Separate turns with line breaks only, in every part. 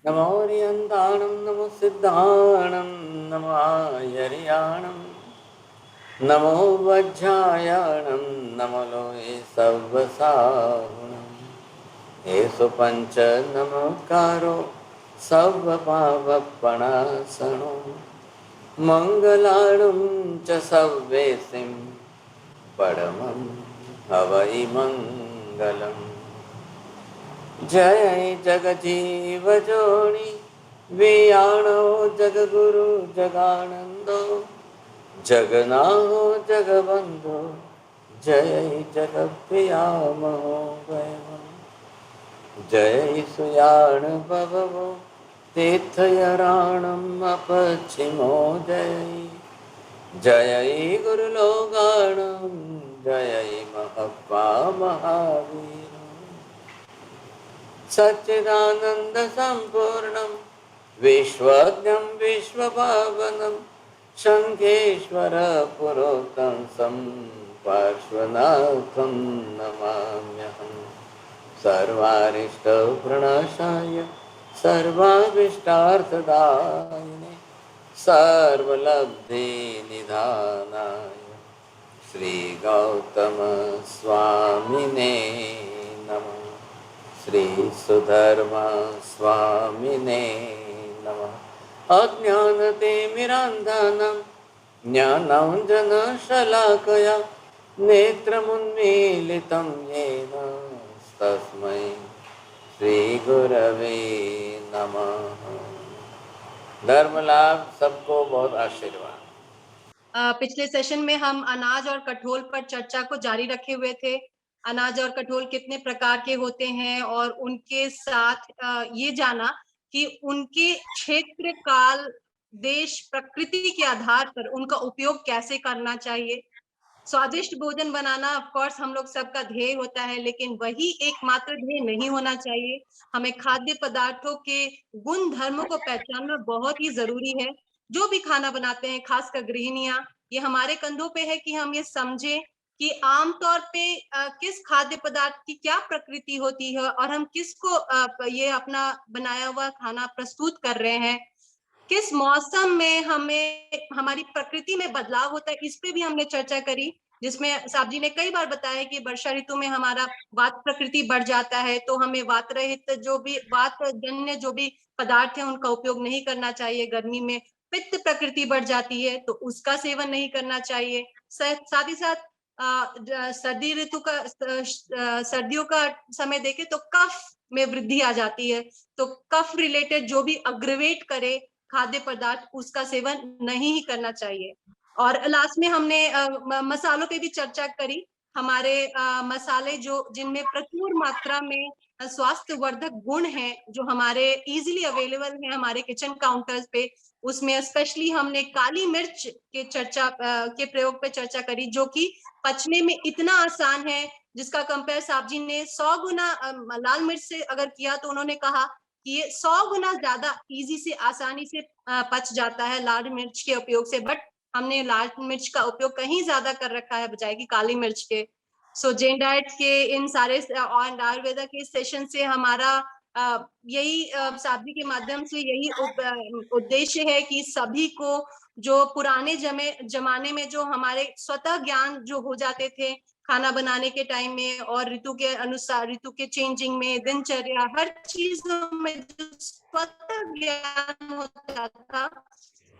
नमो रियन्ताणं नमो सिद्धाणं नमो आयर्याणं नमो वज्रायणं नमो लोये सर्वसाहुणं येषु पञ्च नमोकारो सर्वपापप्रणाशनो मङ्गलाणं च सर्वेसिं परमं हवै मङ्गलम्। जय जगजीव जोनि वियाणो जगगुरु जगानंदो जगनाहो जगबंधो जय जगप्रिया महोदय जय सुयाण भवो तीर्थयराणम अपचिमो जय जय गुरुलोगाणम जय महप्पा महावीर सच्चिदानंद संपूर्णम विश्वज्ञं विश्वभावनं शंखेश्वर पुरोक्तं सं पार्श्वनाथं नमाम्यहं सर्वारिष्ट प्रणशाय सर्वाभीष्टार्थदायिने सर्वलब्धि निधानाय श्री गौतम स्वामिने नमः। श्री सुधर्मा स्वामिने नमः। अज्ञानतिमिरान्धनं ज्ञानाञ्जनशलाकया नेत्रमुन्मीलितं येन तस्मै श्रीगुरवे नमः। धर्म लाभ सबको बहुत आशीर्वाद।
पिछले सेशन में हम अनाज और कठोल पर चर्चा को जारी रखे हुए थे। अनाज और कठोल कितने प्रकार के होते हैं और उनके साथ ये जाना कि उनके क्षेत्र, काल, देश, प्रकृति के आधार पर उनका उपयोग कैसे करना चाहिए। स्वादिष्ट भोजन बनाना ऑफ कोर्स हम लोग सबका ध्येय होता है, लेकिन वही एकमात्र ध्येय नहीं होना चाहिए। हमें खाद्य पदार्थों के गुण धर्मों को पहचानना बहुत ही जरूरी है। जो भी खाना बनाते हैं, खासकर गृहिणियां, ये हमारे कंधों पे है कि हम ये समझें कि आमतौर पे किस खाद्य पदार्थ की क्या प्रकृति होती है और हम किसको ये अपना बनाया हुआ खाना प्रस्तुत कर रहे हैं। किस मौसम में हमें हमारी प्रकृति में बदलाव होता है, इस पे भी हमने चर्चा करी, जिसमें साहब जी ने कई बार बताया कि वर्षा ऋतु में हमारा वात प्रकृति बढ़ जाता है, तो हमें वात रहित जो भी वात जन्य जो भी पदार्थ है उनका उपयोग नहीं करना चाहिए। गर्मी में पित्त प्रकृति बढ़ जाती है तो उसका सेवन नहीं करना चाहिए। साथ ही साथ सर्दी ऋतु का सर्दियों का समय देखें तो कफ में वृद्धि आ जाती है, तो कफ रिलेटेड जो भी अग्रवेट करे खाद्य पदार्थ उसका सेवन नहीं ही करना चाहिए। और लास्ट में हमने मसालों पे भी चर्चा करी। हमारे मसाले जो जिनमें प्रचुर मात्रा में स्वास्थ्य वर्धक गुण हैं, जो हमारे इजीली अवेलेबल हैं हमारे किचन काउंटर्स पे, उसमें स्पेशली हमने काली मिर्च के प्रयोग पे चर्चा करी, जो कि पचने में इतना आसान है, जिसका कंपेयर साहब जी ने 100 गुना लाल मिर्च से अगर किया तो उन्होंने कहा कि ये 100 गुना ज्यादा इजी से आसानी से पच जाता है लाल मिर्च के उपयोग से। बट हमने लाल मिर्च का उपयोग कहीं ज्यादा कर रखा है बजाय कि काली मिर्च के। सो जैन डाइट के इन सारे और आयुर्वेदा के सेशन से हमारा यही साधि के माध्यम से यही उद्देश्य है कि सभी को जो पुराने जमाने में जो हमारे स्वतः ज्ञान जो हो जाते थे खाना बनाने के टाइम में और ऋतु के अनुसार, ऋतु के चेंजिंग में, दिनचर्या, हर चीजों में जो स्वतः ज्ञान होता था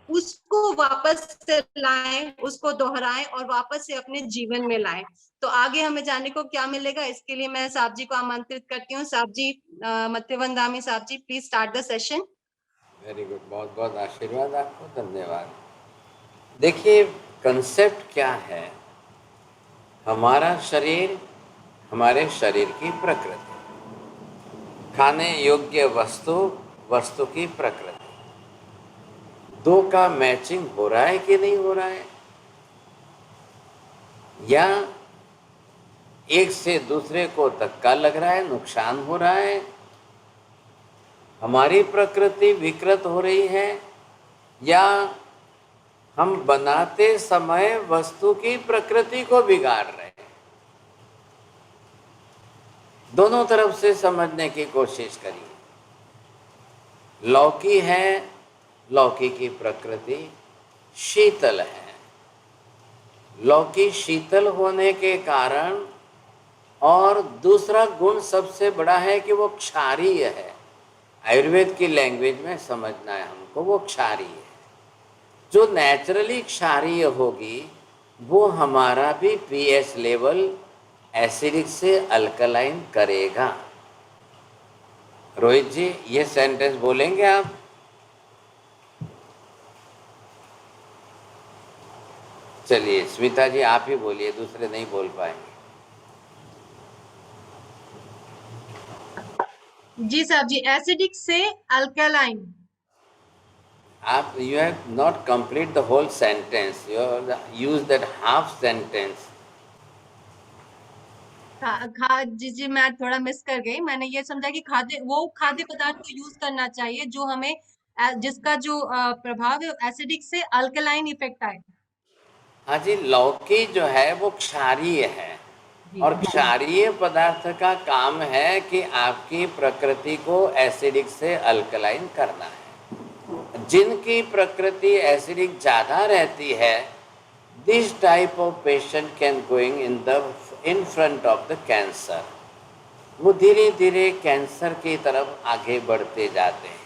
उसको वापस से लाएं, उसको दोहराएं और वापस से अपने जीवन में लाएं। तो आगे हमें जाने को क्या मिलेगा, इसके लिए मैं साहब जी को आमंत्रित करती हूँ। साहब जी, मत्यवन दामी साहब जी, please start the session.
Very good, बहुत बहुत आशीर्वाद आपको, धन्यवाद। देखिए कंसेप्ट क्या है, हमारा शरीर, हमारे शरीर की प्रकृति, खाने योग्य वस्तु, वस्तु की प्रकृति, दो का मैचिंग हो रहा है कि नहीं हो रहा है, या एक से दूसरे को धक्का लग रहा है, नुकसान हो रहा है, हमारी प्रकृति विकृत हो रही है, या हम बनाते समय वस्तु की प्रकृति को बिगाड़ रहे हैं। दोनों तरफ से समझने की कोशिश करिए। लौकी है, लौकी की प्रकृति शीतल है। लौकी शीतल होने के कारण, और दूसरा गुण सबसे बड़ा है कि वो क्षारीय है। आयुर्वेद की लैंग्वेज में समझना है हमको, वो क्षारीय है। जो नेचुरली क्षारीय होगी वो हमारा भी पीएच लेवल एसिडिक से अल्कलाइन करेगा। रोहित जी, ये सेंटेंस बोलेंगे आप? चलिए स्मिता जी आप ही बोलिए, दूसरे नहीं बोल पाएंगे।
जी साहब जी, एसिडिक से अल्कलाइन।
आप you have not complete the whole sentence, you use that half sentence.
जी जी, मैं थोड़ा मिस कर गई। मैंने ये समझा कि खाद्य पदार्थ को यूज करना चाहिए जो हमें जिसका जो प्रभाव है एसिडिक से अल्कलाइन इफेक्ट आए।
हाँ जी, लौकी जो है वो क्षारीय है,
जी
और क्षारीय पदार्थ का काम है कि आपकी प्रकृति को एसिडिक से अल्कलाइन करना है। जिनकी प्रकृति एसिडिक ज़्यादा रहती है, this type of patient can going in front of the cancer. वो धीरे धीरे कैंसर की तरफ आगे बढ़ते जाते हैं।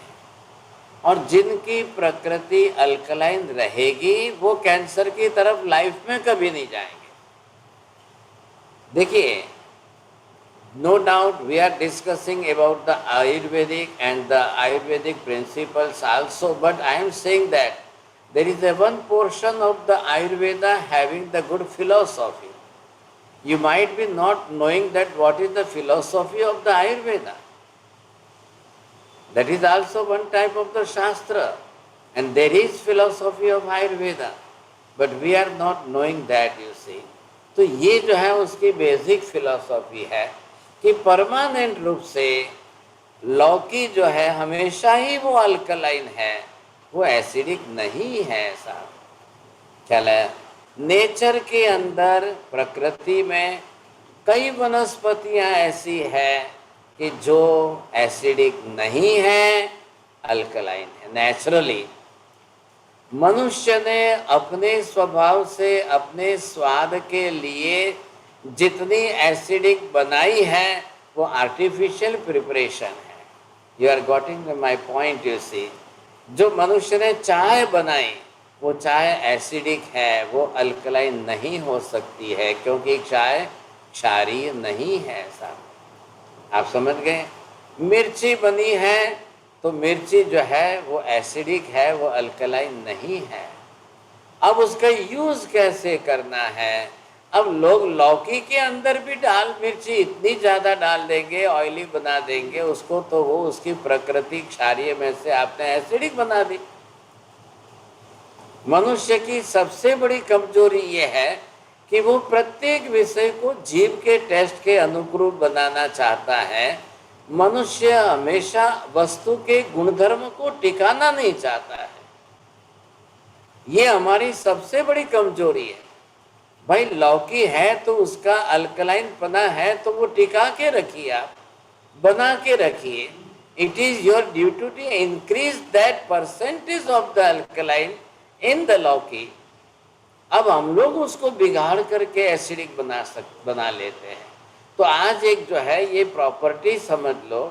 और जिनकी प्रकृति अल्कलाइन रहेगी वो कैंसर की तरफ लाइफ में कभी नहीं जाएंगे। देखिए, no doubt we are discussing about the Ayurvedic and the Ayurvedic principles also, but I am saying that there is a one portion of the Ayurveda having the good philosophy. You might be not knowing that what is the philosophy of the Ayurveda. That is also one type of the Shastra, and there is philosophy of Ayurveda, but we are not knowing that, you see. तो ये जो है उसकी basic philosophy है कि permanent रूप से लौकी जो है हमेशा ही वो अल्कलाइन है, वो एसिडिक नहीं है। ऐसा ख्याल है? नेचर के अंदर, प्रकृति में कई वनस्पतियां ऐसी है कि जो एसिडिक नहीं है, अल्कलाइन है नेचुरली। मनुष्य ने अपने स्वभाव से, अपने स्वाद के लिए जितनी एसिडिक बनाई है वो आर्टिफिशियल प्रिपरेशन है। You are getting my point, you see. जो मनुष्य ने चाय बनाई वो चाय एसिडिक है, वो अल्कलाइन नहीं हो सकती है, क्योंकि चाय क्षारीय नहीं है। ऐसा आप समझ गए? मिर्ची बनी है तो मिर्ची जो है वो एसिडिक है, वो अल्कलाइन नहीं है। अब उसका यूज कैसे करना है? अब लोग लौकी के अंदर भी मिर्ची इतनी ज़्यादा डाल देंगे, ऑयली बना देंगे उसको, तो वो उसकी प्रकृति क्षारीय में से आपने एसिडिक बना दी। मनुष्य की सबसे बड़ी कमजोरी ये है कि वो प्रत्येक विषय को जीव के टेस्ट के अनुरूप बनाना चाहता है। मनुष्य हमेशा वस्तु के गुणधर्म को टिकाना नहीं चाहता है। ये हमारी सबसे बड़ी कमजोरी है। भाई लौकी है तो उसका अल्कलाइन पना है तो वो टिका के रखिए, आप बना के रखिए। It is your duty to increase that percentage of the alkaline in the lauki. अब हम लोग उसको बिगाड़ करके एसिडिक बना लेते हैं। तो आज एक जो है ये प्रॉपर्टी समझ लो,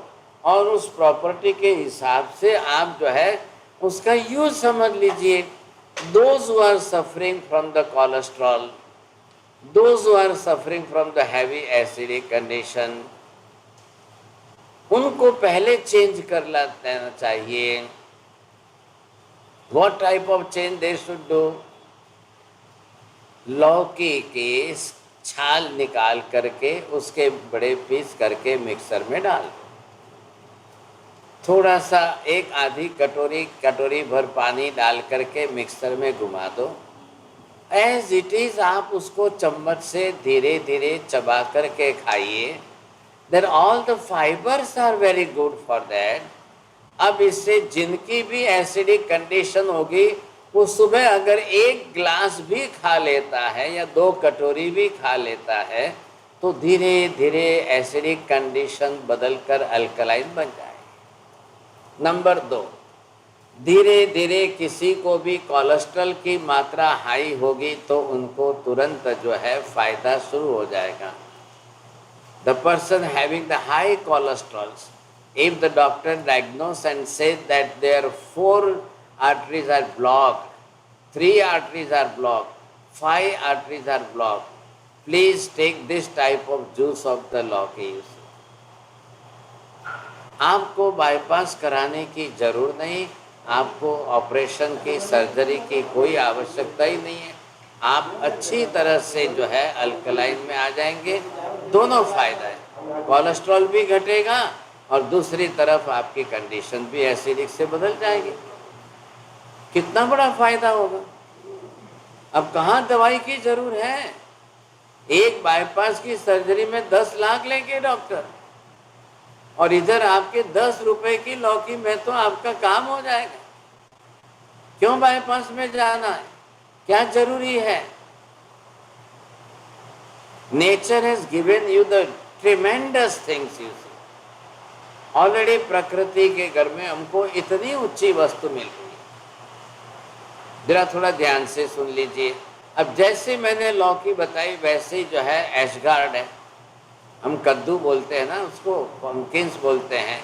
और उस प्रॉपर्टी के हिसाब से आप जो है उसका यूज समझ लीजिए। Those who are suffering from the cholesterol, those who are suffering from the heavy acidic condition, उनको पहले चेंज कर लेना चाहिए। What type of change they should do? लौकी के छाल निकाल करके उसके बड़े पीस करके मिक्सर में डाल दो। थोड़ा सा एक आधी कटोरी भर पानी डाल करके मिक्सर में घुमा दो। एज इट इज आप उसको चम्मच से धीरे धीरे चबा करके खाइए। Then all the fibres are very good for that. अब इससे जिनकी भी एसिडिक कंडीशन होगी वो सुबह अगर एक ग्लास भी खा लेता है या 2 कटोरी भी खा लेता है तो धीरे धीरे एसिडिक कंडीशन बदलकर अल्कलाइन बन जाएगी। नंबर 2, धीरे धीरे किसी को भी कोलेस्ट्रॉल की मात्रा हाई होगी तो उनको तुरंत जो है फायदा शुरू हो जाएगा। The person having the high cholesterol, if the doctor diagnose and says that their 4 arteries are blocked, 3 arteries are blocked, 5 arteries are blocked, please take this type of juice of the लौकी। आपको bypass कराने की जरूर नहीं, आपको operation की surgery की कोई आवश्यकता ही नहीं है। आप अच्छी तरह से जो है अल्कलाइन में आ जाएंगे। दोनों फायदा है, कोलेस्ट्रॉल भी घटेगा और दूसरी तरफ आपकी कंडीशन भी एसिडिक से बदल जाएगी। कितना बड़ा फायदा होगा। अब कहाँ दवाई की जरूर है। एक बाईपास की सर्जरी में 10 लाख लेंगे डॉक्टर, और इधर आपके 10 रुपए की लौकी में तो आपका काम हो जाएगा। क्यों बाईपास में जाना है, क्या जरूरी है। Nature has given you the tremendous things you see. Already प्रकृति के घर में हमको इतनी ऊंची वस्तु मिल रही है। जरा थोड़ा ध्यान से सुन लीजिए। अब जैसे मैंने लौकी बताई वैसे ही जो है एशगार्ड है, हम कद्दू बोलते हैं ना उसको, पम्पकिन्स बोलते हैं,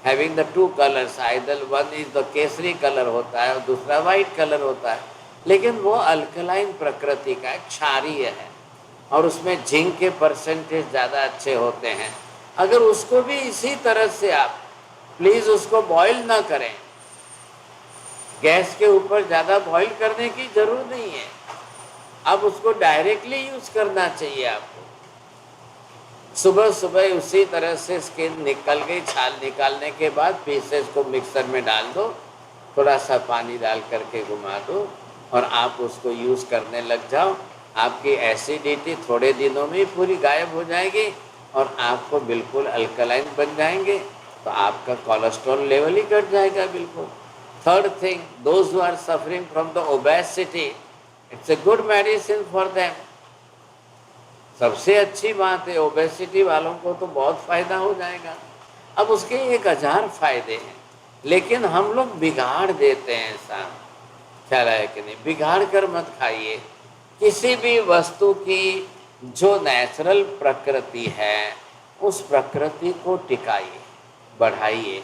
having the 2 colours, either one is the Kesari colour होता है और दूसरा वाइट कलर होता है, लेकिन वो अल्कलाइन प्रकृति का एक क्षारीय है और उसमें जिंक के परसेंटेज ज़्यादा अच्छे होते हैं। अगर उसको भी इसी तरह से आप प्लीज़ उसको बॉईल ना करें, गैस के ऊपर ज़्यादा बॉईल करने की जरूरत नहीं है। अब उसको डायरेक्टली यूज़ करना चाहिए आपको। सुबह सुबह उसी तरह से स्किन निकल गई, छाल निकालने के बाद पीसेस को मिक्सर में डाल दो, थोड़ा सा पानी डाल करके घुमा दो और आप उसको यूज़ करने लग जाओ। आपकी एसिडिटी थोड़े दिनों में पूरी गायब हो जाएगी और आपको बिल्कुल अल्कलाइन बन जाएंगे, तो आपका कोलेस्ट्रॉल लेवल ही घट जाएगा बिल्कुल। Third thing, those who are suffering from the obesity, it's a good medicine for them. सबसे अच्छी बात है, ओबेसिटी वालों को तो बहुत फायदा हो जाएगा। अब उसके 1000 फायदे हैं, लेकिन हम लोग बिगाड़ देते हैं साहब, ख्याल है कि नहीं। बिगाड़ कर मत खाइए। किसी भी वस्तु की जो नेचुरल प्रकृति है उस प्रकृति को टिकाइए, बढ़ाइए,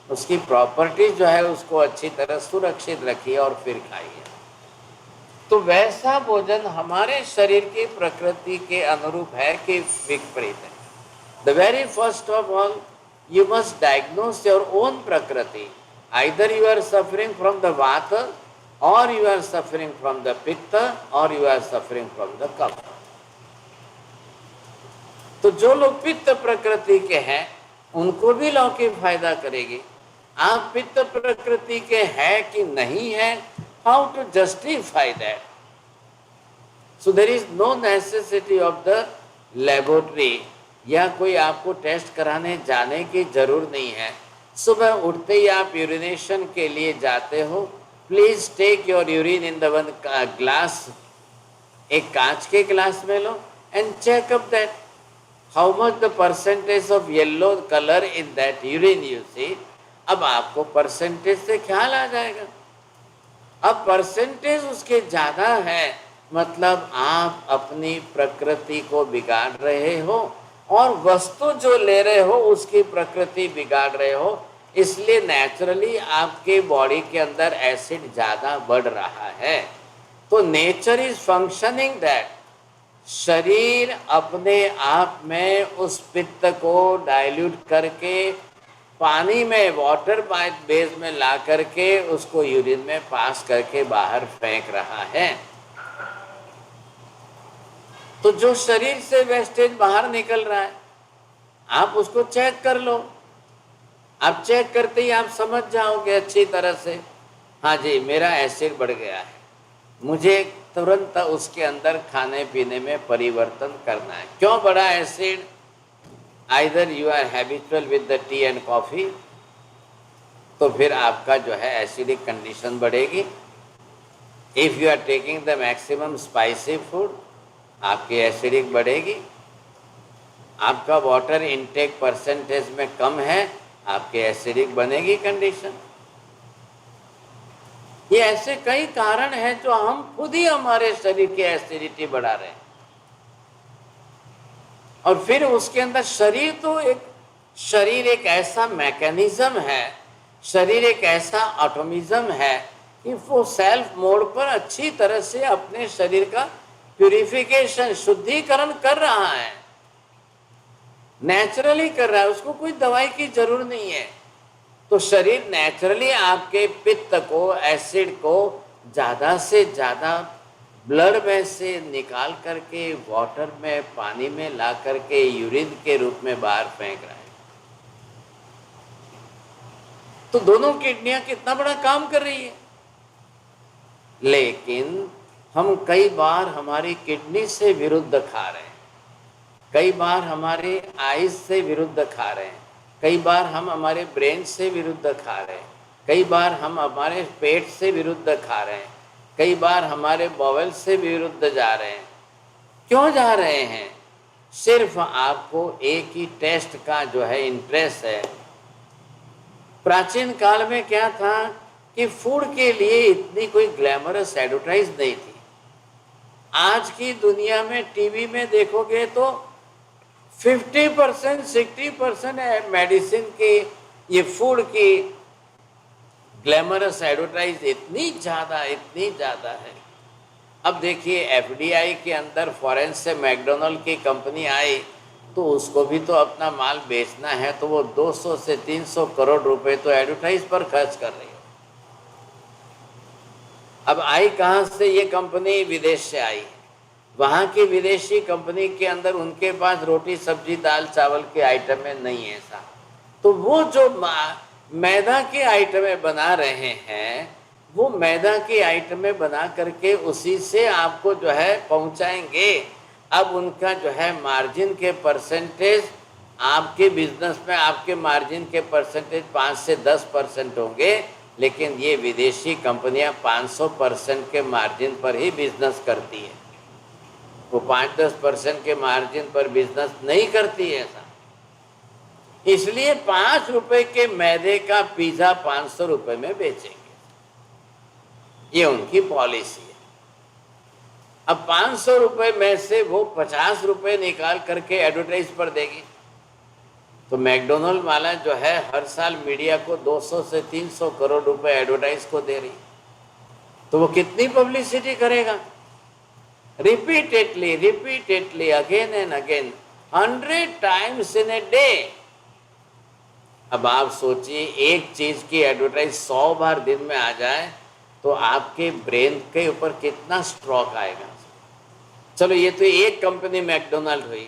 उसकी प्रॉपर्टी जो है उसको अच्छी तरह सुरक्षित रखिए और फिर खाइए। तो वैसा भोजन हमारे शरीर की प्रकृति के अनुरूप है कि विपरीत है। The very first of all you must diagnose your own prakriti. Either you are suffering from the vata और you are suffering from the pitta और you are suffering from the kapha. तो जो लोग पित्त प्रकृति के हैं उनको भी लौकी फायदा करेगी। आप पित्त प्रकृति के हैं कि नहीं है, how to justify that? So there is no necessity of the laboratory, या कोई आपको टेस्ट कराने जाने की जरूरत नहीं है। सुबह उठते ही आप यूरिनेशन के लिए जाते हो, please take your urine in the one glass, एक कांच के ग्लास में लो and check up that how much the percentage of yellow colour in that urine you see. अब आपको परसेंटेज से ख्याल आ जाएगा। अब परसेंटेज उसके ज़्यादा है, मतलब आप अपनी प्रकृति को बिगाड़ रहे हो और वस्तु जो ले रहे हो उसकी प्रकृति बिगाड़ रहे हो, इसलिए नेचुरली आपके बॉडी के अंदर एसिड ज़्यादा बढ़ रहा है। तो नेचर इज फंक्शनिंग दैट, शरीर अपने आप में उस पित्त को डाइल्यूट करके पानी में वाटर बेस में ला करके उसको यूरिन में पास करके बाहर फेंक रहा है। तो जो शरीर से वेस्टेज बाहर निकल रहा है आप उसको चेक कर लो। आप चेक करते ही आप समझ जाओगे अच्छी तरह से, हाँ जी मेरा एसिड बढ़ गया है, मुझे तुरंत उसके अंदर खाने पीने में परिवर्तन करना है। क्यों बढ़ा acid? Either you are habitual with the tea and coffee, तो फिर आपका जो है एसिडिक कंडीशन बढ़ेगी। If you are taking the maximum spicy food, आपकी एसिडिक बढ़ेगी। आपका वाटर इनटेक परसेंटेज में कम है, आपके एसिडिक बनेगी कंडीशन। ये ऐसे कई कारण हैं जो हम खुद ही हमारे शरीर की एसिडिटी बढ़ा रहे हैं। और फिर उसके अंदर शरीर एक ऐसा मैकेनिज्म है, शरीर एक ऐसा ऑटोमिज्म है कि वो सेल्फ मोड पर अच्छी तरह से अपने शरीर का प्यूरिफिकेशन, शुद्धिकरण कर रहा है, नेचुरली कर रहा है, उसको कोई दवाई की जरूरत नहीं है। तो शरीर नेचुरली आपके पित्त को, एसिड को ज्यादा से ज्यादा ब्लड में से निकाल करके वाटर में, पानी में ला करके यूरिन के रूप में बाहर फेंक रहा है। तो दोनों किडनियां कितना बड़ा काम कर रही है। लेकिन हम कई बार हमारी किडनी से विरुद्ध खा रहे हैं, कई बार हमारे आइज से विरुद्ध खा रहे हैं, कई बार हम हमारे ब्रेन से विरुद्ध खा रहे हैं, कई बार हम हमारे पेट से विरुद्ध खा रहे हैं, कई बार हमारे बॉवल से विरुद्ध जा रहे हैं। क्यों जा रहे हैं? सिर्फ आपको एक ही टेस्ट का जो है इंटरेस्ट है। प्राचीन काल में क्या था कि फूड के लिए इतनी कोई ग्लैमरस एडवर्टाइज नहीं थी। आज की दुनिया में टीवी में देखोगे तो 50% 60% मेडिसिन की, ये फूड की ग्लैमरस एडवर्टाइज इतनी ज़्यादा है। अब देखिए एफडीआई के अंदर फॉरेन से मैकडोनल्ड की कंपनी आई, तो उसको भी तो अपना माल बेचना है, तो वो 200 से 300 करोड़ रुपए तो एडवर्टाइज पर खर्च कर रही है। अब आई कहाँ से ये कंपनी? विदेश से आई। वहाँ की विदेशी कंपनी के अंदर उनके पास रोटी सब्जी दाल चावल के आइटमें नहीं है ऐसा, तो वो जो मैदा के आइटमें बना रहे हैं, वो मैदा की आइटमें बना करके उसी से आपको जो है पहुंचाएंगे। अब उनका जो है मार्जिन के परसेंटेज, आपके बिजनेस में आपके मार्जिन के परसेंटेज 5 से 10% होंगे, लेकिन ये विदेशी कंपनियां 500% के मार्जिन पर ही बिजनेस करती है। वो 5-10% के मार्जिन पर बिजनेस नहीं करती है ऐसा। इसलिए 5 रुपए के मैदे का पिज्जा 500 रुपए में बेचेंगे, ये उनकी पॉलिसी है। अब 500 रुपए में से वो 50 रुपए निकाल करके एडवर्टाइज पर देगी। तो मैकडोनल्ड वाला जो है हर साल मीडिया को 200 से 300 करोड़ रुपए एडवर्टाइज को दे रही, तो वो कितनी पब्लिसिटी करेगा? Repeatedly again and again, 100 times in a day. अब आप सोचिए एक चीज की एडवर्टाइज 100 बार दिन में आ जाए तो आपके ब्रेन के ऊपर कितना स्ट्रोक आएगा। चलो ये तो एक कंपनी मैकडोनल्ड हुई,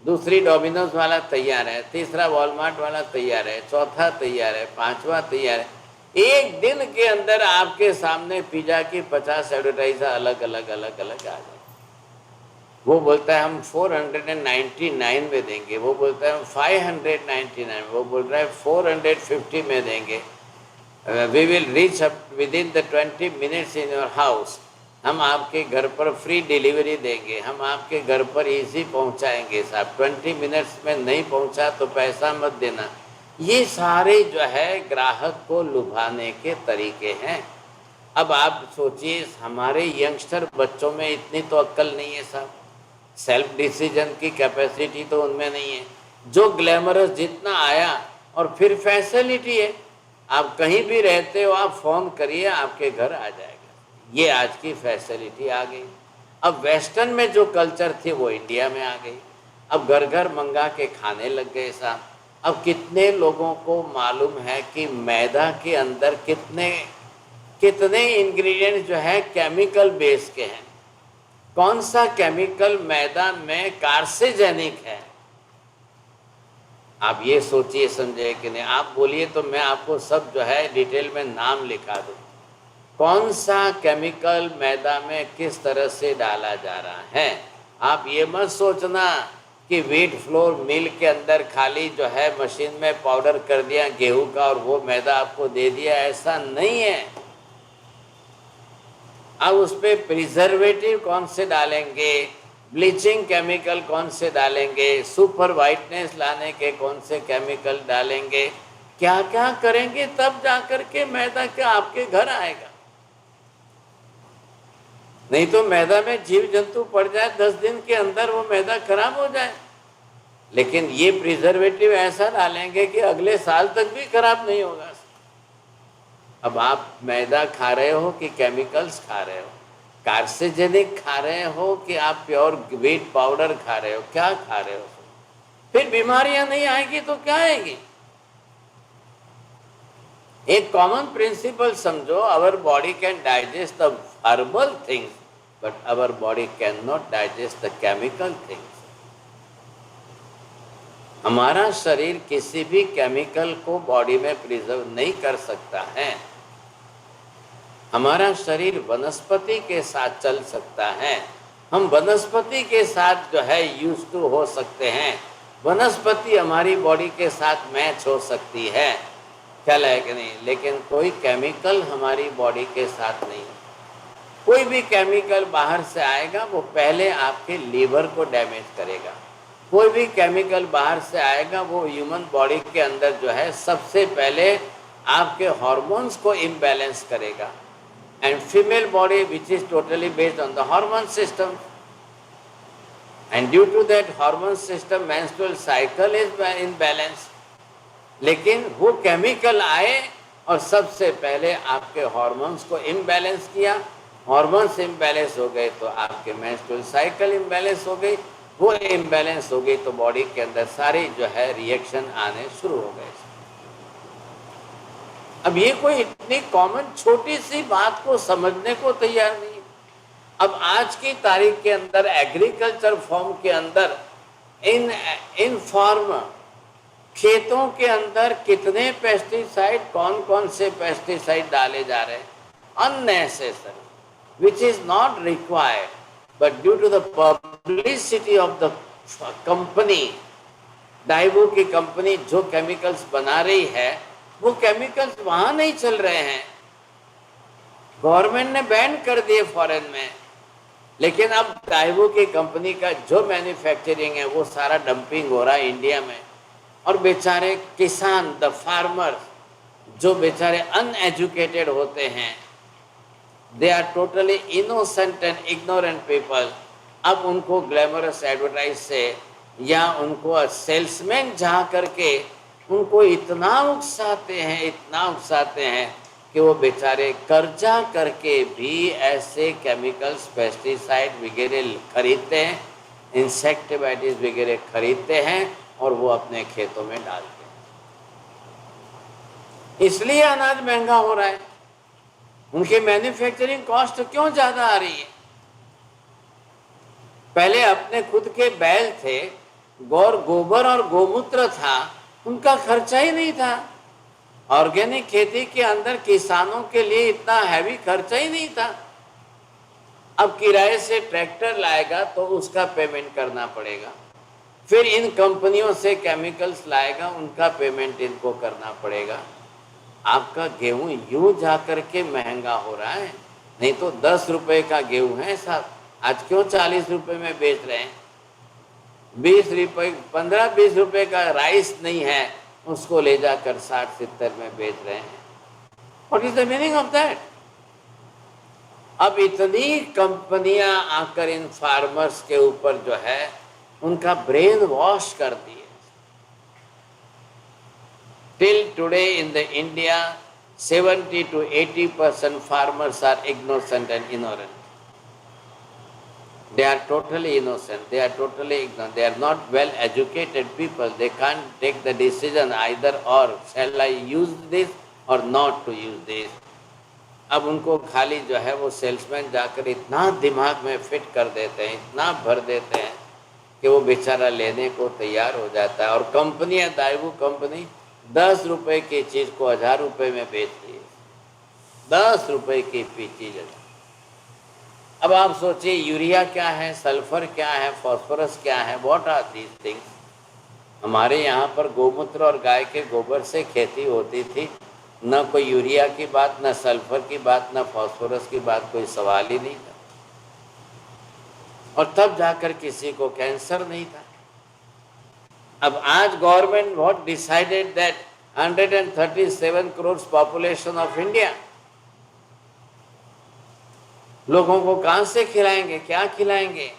दूसरी डोमिनोज वाला तैयार है, तीसरा वॉलमार्ट वाला तैयार है, चौथा तैयार है, पांचवा तैयार है। एक दिन के अंदर आपके सामने पिज्जा की 50 एडवर्टाइज अलग अलग आ जाए। वो बोलता है हम 499 में देंगे, वो बोलता है हम 599, वो बोल रहा है 450 में देंगे। We will reach up within the 20 minutes in your house, हम आपके घर पर फ्री डिलीवरी देंगे, हम आपके घर पर इजी पहुंचाएंगे साहब, 20 मिनट्स में नहीं पहुंचा तो पैसा मत देना। ये सारे जो है ग्राहक को लुभाने के तरीके हैं। अब आप सोचिए हमारे यंगस्टर बच्चों में इतनी तो अक्ल नहीं है साहब, सेल्फ डिसीजन की कैपेसिटी तो उनमें नहीं है। जो ग्लैमरस जितना आया, और फिर फैसिलिटी है, आप कहीं भी रहते हो आप फ़ोन करिए आपके घर आ जाएगा, ये आज की फैसिलिटी आ गई। अब वेस्टर्न में जो कल्चर थी वो इंडिया में आ गई। अब घर घर मंगा के खाने लग गए साहब। अब कितने लोगों को मालूम है कि मैदा के अंदर कितने इंग्रेडिएंट जो है केमिकल बेस के हैं, कौन सा केमिकल मैदा में कार्सिजेनिक है। आप ये सोचिए समझे कि नहीं, आप बोलिए तो मैं आपको सब जो है डिटेल में नाम लिखा दूँ, कौन सा केमिकल मैदा में किस तरह से डाला जा रहा है। आप ये मत सोचना कि व्हीट फ्लोर मिल के अंदर खाली जो है मशीन में पाउडर कर दिया गेहूं का और वो मैदा आपको दे दिया, ऐसा नहीं है। अब उस पर प्रिजर्वेटिव कौन से डालेंगे, ब्लीचिंग केमिकल कौन से डालेंगे, सुपर वाइटनेस लाने के कौन से केमिकल डालेंगे, क्या क्या करेंगे, तब जाकर के मैदा क्या आपके घर आएगा। नहीं तो मैदा में जीव जंतु पड़ जाए 10 दिन के अंदर वो मैदा खराब हो जाए, लेकिन ये प्रिजर्वेटिव ऐसा डालेंगे कि अगले साल तक भी खराब नहीं होगा। अब आप मैदा खा रहे हो कि केमिकल्स खा रहे हो, कार्सिजेनिक खा रहे हो कि आप प्योर व्हीट पाउडर खा रहे हो, क्या खा रहे हो? फिर बीमारियां नहीं आएगी तो क्या आएगी? एक कॉमन प्रिंसिपल समझो, our body can digest the herbal things but our body can not digest the chemical things. हमारा शरीर किसी भी केमिकल को बॉडी में प्रिजर्व नहीं कर सकता है। हमारा शरीर वनस्पति के साथ चल सकता है, हम वनस्पति के साथ जो है यूज टू हो सकते हैं, वनस्पति हमारी बॉडी के साथ मैच हो सकती है, ख्याल है कि नहीं? लेकिन कोई केमिकल हमारी बॉडी के साथ नहीं। कोई भी केमिकल बाहर से आएगा वो पहले आपके लीवर को डैमेज करेगा। कोई भी केमिकल बाहर से आएगा वो ह्यूमन बॉडी के अंदर जो है सबसे पहले आपके हार्मोन्स को इम्बैलेंस करेगा। And female body which is totally based on the hormone system, and due to that hormone system menstrual cycle is in balance. लेकिन वो केमिकल आए और सबसे पहले आपके हार्मोन्स को इम्बैलेंस किया, हार्मोन्स इम्बैलेंस हो गए तो आपके मेंस्ट्रुअल साइकिल इम्बैलेंस हो गई, वो इम्बैलेंस हो गई तो बॉडी के अंदर सारी जो है रिएक्शन आने शुरू हो गए। अब ये कोई इतनी कॉमन छोटी सी बात को समझने को तैयार नहीं। अब आज की तारीख के अंदर एग्रीकल्चर फॉर्म के अंदर इन फॉर्म खेतों के अंदर कितने पेस्टिसाइड, कौन कौन से पेस्टिसाइड डाले जा रहे हैं unnecessary, which is not required, but due to the publicity of the company, डाइवो की कंपनी जो केमिकल्स बना रही है वो केमिकल्स वहां नहीं चल रहे हैं, गवर्नमेंट ने बैन कर दिए फॉरेन में, लेकिन अब डाइवो की कंपनी का जो मैन्युफैक्चरिंग है वो सारा डंपिंग हो रहा है इंडिया में। और बेचारे किसान, द फार्मर्स जो बेचारे अनएजुकेटेड होते हैं, they are totally innocent and ignorant people, अब उनको ग्लैमरस एडवर्टाइज से या उनको सेल्समैन जा करके उनको इतना उकसाते हैं कि वो बेचारे कर्जा करके भी ऐसे केमिकल्स, पेस्टिसाइड वगैरह खरीदते हैं, इंसेक्टिसाइड्स वगैरह खरीदते हैं और वो अपने खेतों में डालते हैं। इसलिए अनाज महंगा हो रहा है। उनकी मैन्युफैक्चरिंग कॉस्ट क्यों ज्यादा आ रही है? पहले अपने खुद के बैल थे, गोबर और गोमूत्र था, उनका खर्चा ही नहीं था। ऑर्गेनिक खेती के अंदर किसानों के लिए इतना हैवी खर्चा ही नहीं था। अब किराए से ट्रैक्टर लाएगा तो उसका पेमेंट करना पड़ेगा, फिर इन कंपनियों से केमिकल्स लाएगा, उनका पेमेंट इनको करना पड़ेगा। आपका गेहूं यूं जा करके महंगा हो रहा है, नहीं तो 10 रुपए का गेहूं है साहब, आज क्यों 40 रुपए में बेच रहे हैं? 20 रुपए, 15-20 रुपए का राइस नहीं है, उसको ले जाकर 60-70 में बेच रहे हैं। What is the meaning of that? अब इतनी कंपनियां आकर इन फार्मर्स के ऊपर जो है उनका ब्रेन वॉश कर दिए। Till today in the India 70 to 80% farmers are innocent and ignorant. They are totally innocent. They are totally ignorant. They are not well educated people. They can't take the decision either or shall I use this or not to use this. अब उनको खाली जो है वो salesman जाकर इतना दिमाग में फिट कर देते हैं, इतना भर देते हैं कि वो बेचारा लेने को तैयार हो जाता है। और कंपनियां, दाइवू कंपनी 10 रुपए की चीज को 1000 रुपए में बेच रही है। 10 रुपए की चीज। अब आप सोचिए यूरिया क्या है, सल्फर क्या है, फास्फोरस क्या है, व्हाट आर दीज थिंग्स। हमारे यहाँ पर गोमूत्र और गाय के गोबर से खेती होती थी, न कोई यूरिया की बात, न सल्फर की बात, न फास्फोरस की बात, कोई सवाल ही नहीं था। और तब जाकर किसी को कैंसर नहीं था। अब आज government what decided that 137 crores population of India, लोगों को कहाँ से खिलाएंगे, क्या खिलाएंगे?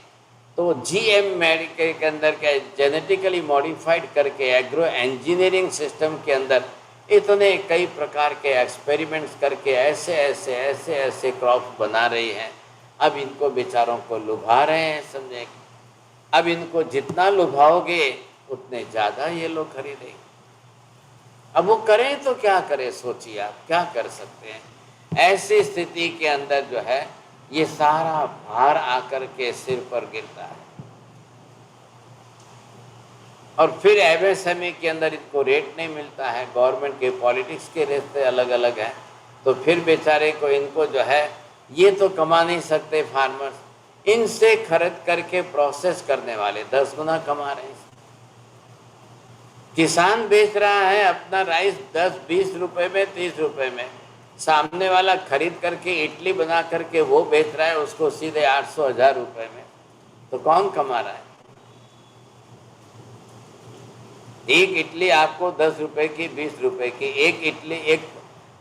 तो जीएम मेडिकल के अंदर क्या, जेनेटिकली मॉडिफाइड करके एग्रो इंजीनियरिंग सिस्टम के अंदर इतने कई प्रकार के एक्सपेरिमेंट्स करके ऐसे ऐसे ऐसे ऐसे क्रॉप बना रही हैं। अब इनको बेचारों को लुभा रहे हैं, समझे? अब इनको जितना लुभाओगे उतने ज़्यादा ये लोग खरीदेंगे। अब वो करें तो क्या करें, सोचिए आप क्या कर सकते हैं। ऐसी स्थिति के अंदर जो है ये सारा भार आकर के सिर पर गिरता है। और फिर एमएसएमई के अंदर इनको रेट नहीं मिलता है, गवर्नमेंट के पॉलिटिक्स के रास्ते अलग अलग हैं, तो फिर बेचारे को इनको जो है ये तो कमा नहीं सकते फार्मर्स, इनसे खरीद करके प्रोसेस करने वाले 10 गुना कमा रहे हैं। किसान बेच रहा है अपना राइस 10-20 रुपए में, 30 रुपए में, सामने वाला खरीद करके इडली बना करके वो बेच रहा है उसको सीधे 800-1000 रुपए में, तो कौन कमा रहा है? एक इडली आपको 10 रुपए की, 20 रुपए की, एक इडली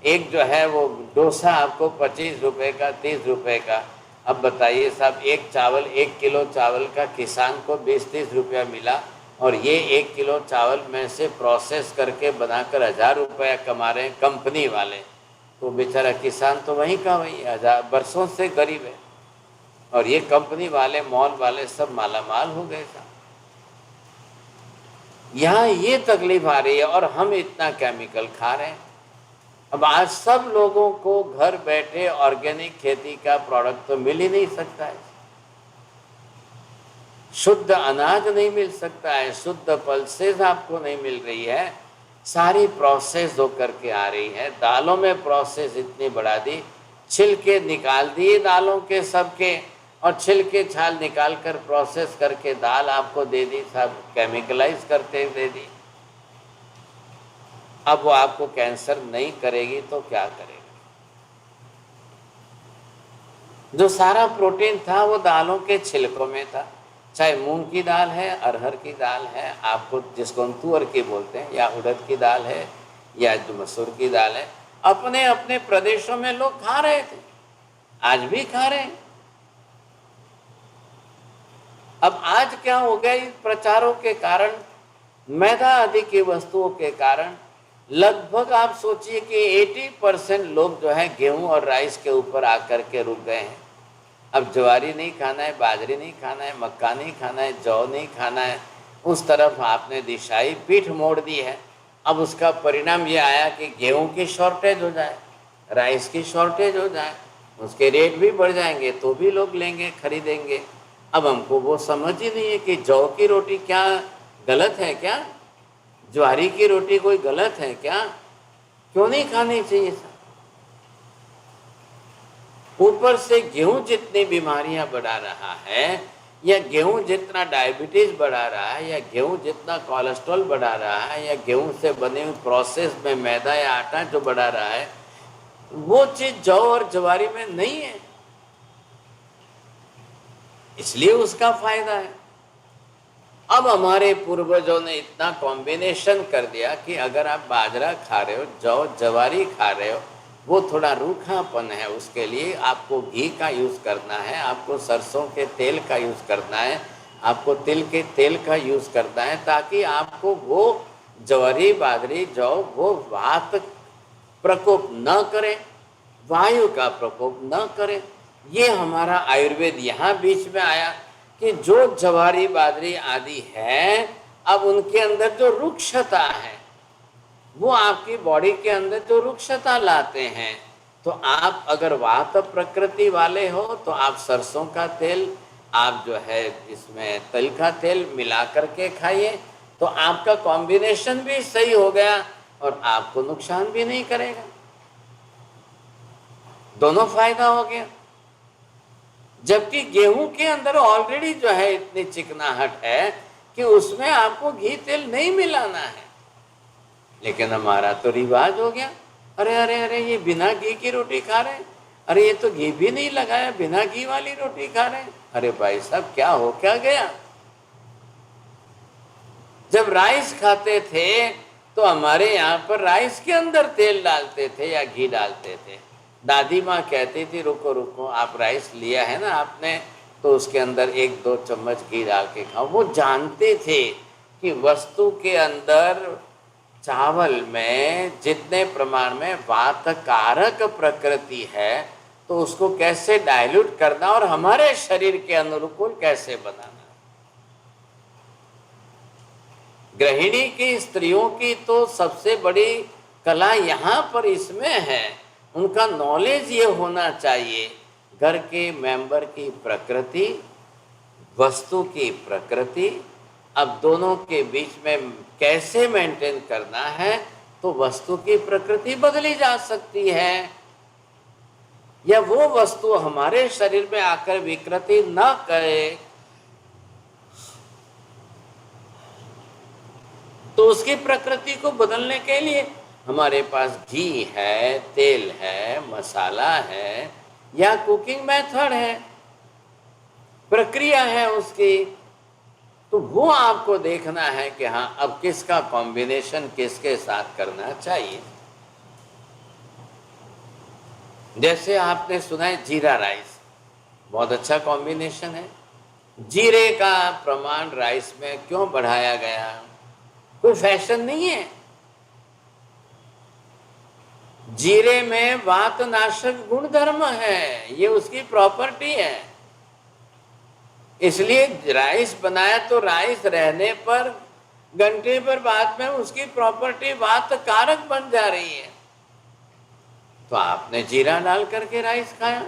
एक जो है वो डोसा आपको 25 रुपए का, 30 रुपए का। अब बताइए साहब, एक किलो चावल का किसान को 20-30 रुपया मिला, और ये 1 किलो चावल में से प्रोसेस करके बनाकर 1000 रुपया कमा रहे हैं कंपनी वाले, तो बेचारा किसान तो वहीं का वहीं 1000 बरसों से गरीब है, और ये कंपनी वाले, मॉल वाले सब मालामाल हो गए साहब। यहाँ ये तकलीफ आ रही है, और हम इतना केमिकल खा रहे हैं। अब आज सब लोगों को घर बैठे ऑर्गेनिक खेती का प्रोडक्ट तो मिल ही नहीं सकता है, शुद्ध अनाज नहीं मिल सकता है, शुद्ध पल्सेस आपको नहीं मिल रही है, सारी प्रोसेस होकर के आ रही है। दालों में प्रोसेस इतनी बढ़ा दी, छिलके निकाल दिए दालों के सबके, और छिलके छाल निकाल कर प्रोसेस करके दाल आपको दे दी, सब केमिकलाइज करते दे दी। अब वो आपको कैंसर नहीं करेगी तो क्या करेगा? जो सारा प्रोटीन था वो दालों के छिलकों में था, चाहे मूंग की दाल है, अरहर की दाल है, आपको जिसको हम तुअर की बोलते हैं, या उड़द की दाल है, या जो मसूर की दाल है, अपने अपने प्रदेशों में लोग खा रहे थे, आज भी खा रहे हैं। अब आज क्या हो गया, इन प्रचारों के कारण, मैदा आदि की वस्तुओं के कारण लगभग आप सोचिए कि 80% लोग जो है गेहूं और राइस के ऊपर आकर के रुक गए हैं। अब ज्वारी नहीं खाना है, बाजरी नहीं खाना है, मक्का नहीं खाना है, जौ नहीं खाना है, उस तरफ आपने दिशाई पीठ मोड़ दी है। अब उसका परिणाम ये आया कि गेहूं की शॉर्टेज हो जाए, राइस की शॉर्टेज हो जाए, उसके रेट भी बढ़ जाएंगे तो भी लोग लेंगे, खरीदेंगे। अब हमको वो समझ ही नहीं है कि जौ की रोटी क्या गलत है क्या, ज्वारी की रोटी कोई गलत है क्या, क्यों नहीं खानी चाहिए? ऊपर से गेहूं जितनी बीमारियां बढ़ा रहा है, या गेहूं जितना डायबिटीज बढ़ा रहा है, या गेहूं जितना कोलेस्ट्रॉल बढ़ा रहा है, या गेहूं से बने हुए प्रोसेस में मैदा या आटा जो बढ़ा रहा है, वो चीज जौ और ज्वारी में नहीं है, इसलिए उसका फायदा है। अब हमारे पूर्वजों ने इतना कॉम्बिनेशन कर दिया कि अगर आप बाजरा खा रहे हो, जौ ज्वारी खा रहे हो, वो थोड़ा रूखापन है, उसके लिए आपको घी का यूज़ करना है, आपको सरसों के तेल का यूज़ करना है, आपको तिल के तेल का यूज़ करना है, ताकि आपको वो ज्वारी, बाजरी, जौ वो वात प्रकोप न करे, वायु का प्रकोप न करे। ये हमारा आयुर्वेद यहाँ बीच में आया कि जो ज्वारी, बाजरी आदि है, अब उनके अंदर जो रुक्षता है, वो आपकी बॉडी के अंदर जो रुक्षता लाते हैं, तो आप अगर वात प्रकृति वाले हो तो आप सरसों का तेल, आप जो है इसमें तिल का तेल मिला करके खाइए, तो आपका कॉम्बिनेशन भी सही हो गया और आपको नुकसान भी नहीं करेगा, दोनों फायदा हो गया। जबकि गेहूं के अंदर ऑलरेडी जो है इतनी चिकनाहट है कि उसमें आपको घी तेल नहीं मिलाना है, लेकिन हमारा तो रिवाज हो गया, अरे अरे अरे ये बिना घी की रोटी खा रहे हैं, अरे ये तो घी भी नहीं लगाया, बिना घी वाली रोटी खा रहे हैं। अरे भाई साहब, क्या हो क्या गया? जब राइस खाते थे तो हमारे यहाँ पर राइस के अंदर तेल डालते थे या घी डालते थे, दादी माँ कहती थी रुको रुको, आप राइस लिया है ना आपने, तो उसके अंदर 1-2 चम्मच घी डाल के खाओ। वो जानते थे कि वस्तु के अंदर चावल में जितने प्रमाण में वातकारक प्रकृति है, तो उसको कैसे डाइल्यूट करना और हमारे शरीर के अनुकूल कैसे बनाना। गृहिणी की स्त्रियों की तो सबसे बड़ी कला यहाँ पर इसमें है, उनका नॉलेज ये होना चाहिए घर के मेंबर की प्रकृति, वस्तु की प्रकृति, अब दोनों के बीच में कैसे मेंटेन करना है, तो वस्तु की प्रकृति बदली जा सकती है, या वो वस्तु हमारे शरीर में आकर विकृति न करे, तो उसकी प्रकृति को बदलने के लिए हमारे पास घी है, तेल है, मसाला है, या कुकिंग मेथड है, प्रक्रिया है उसकी। तो वो आपको देखना है कि हाँ अब किसका कॉम्बिनेशन किसके साथ करना चाहिए। जैसे आपने सुना है जीरा राइस, बहुत अच्छा कॉम्बिनेशन है। जीरे का प्रमाण राइस में क्यों बढ़ाया गया? कोई फैशन नहीं है। जीरे में वातनाशक गुणधर्म है, ये उसकी प्रॉपर्टी है। इसलिए राइस बनाया तो राइस रहने पर घंटे पर बाद में उसकी प्रॉपर्टी वातकारक बन जा रही है। तो आपने जीरा डाल करके राइस खाया,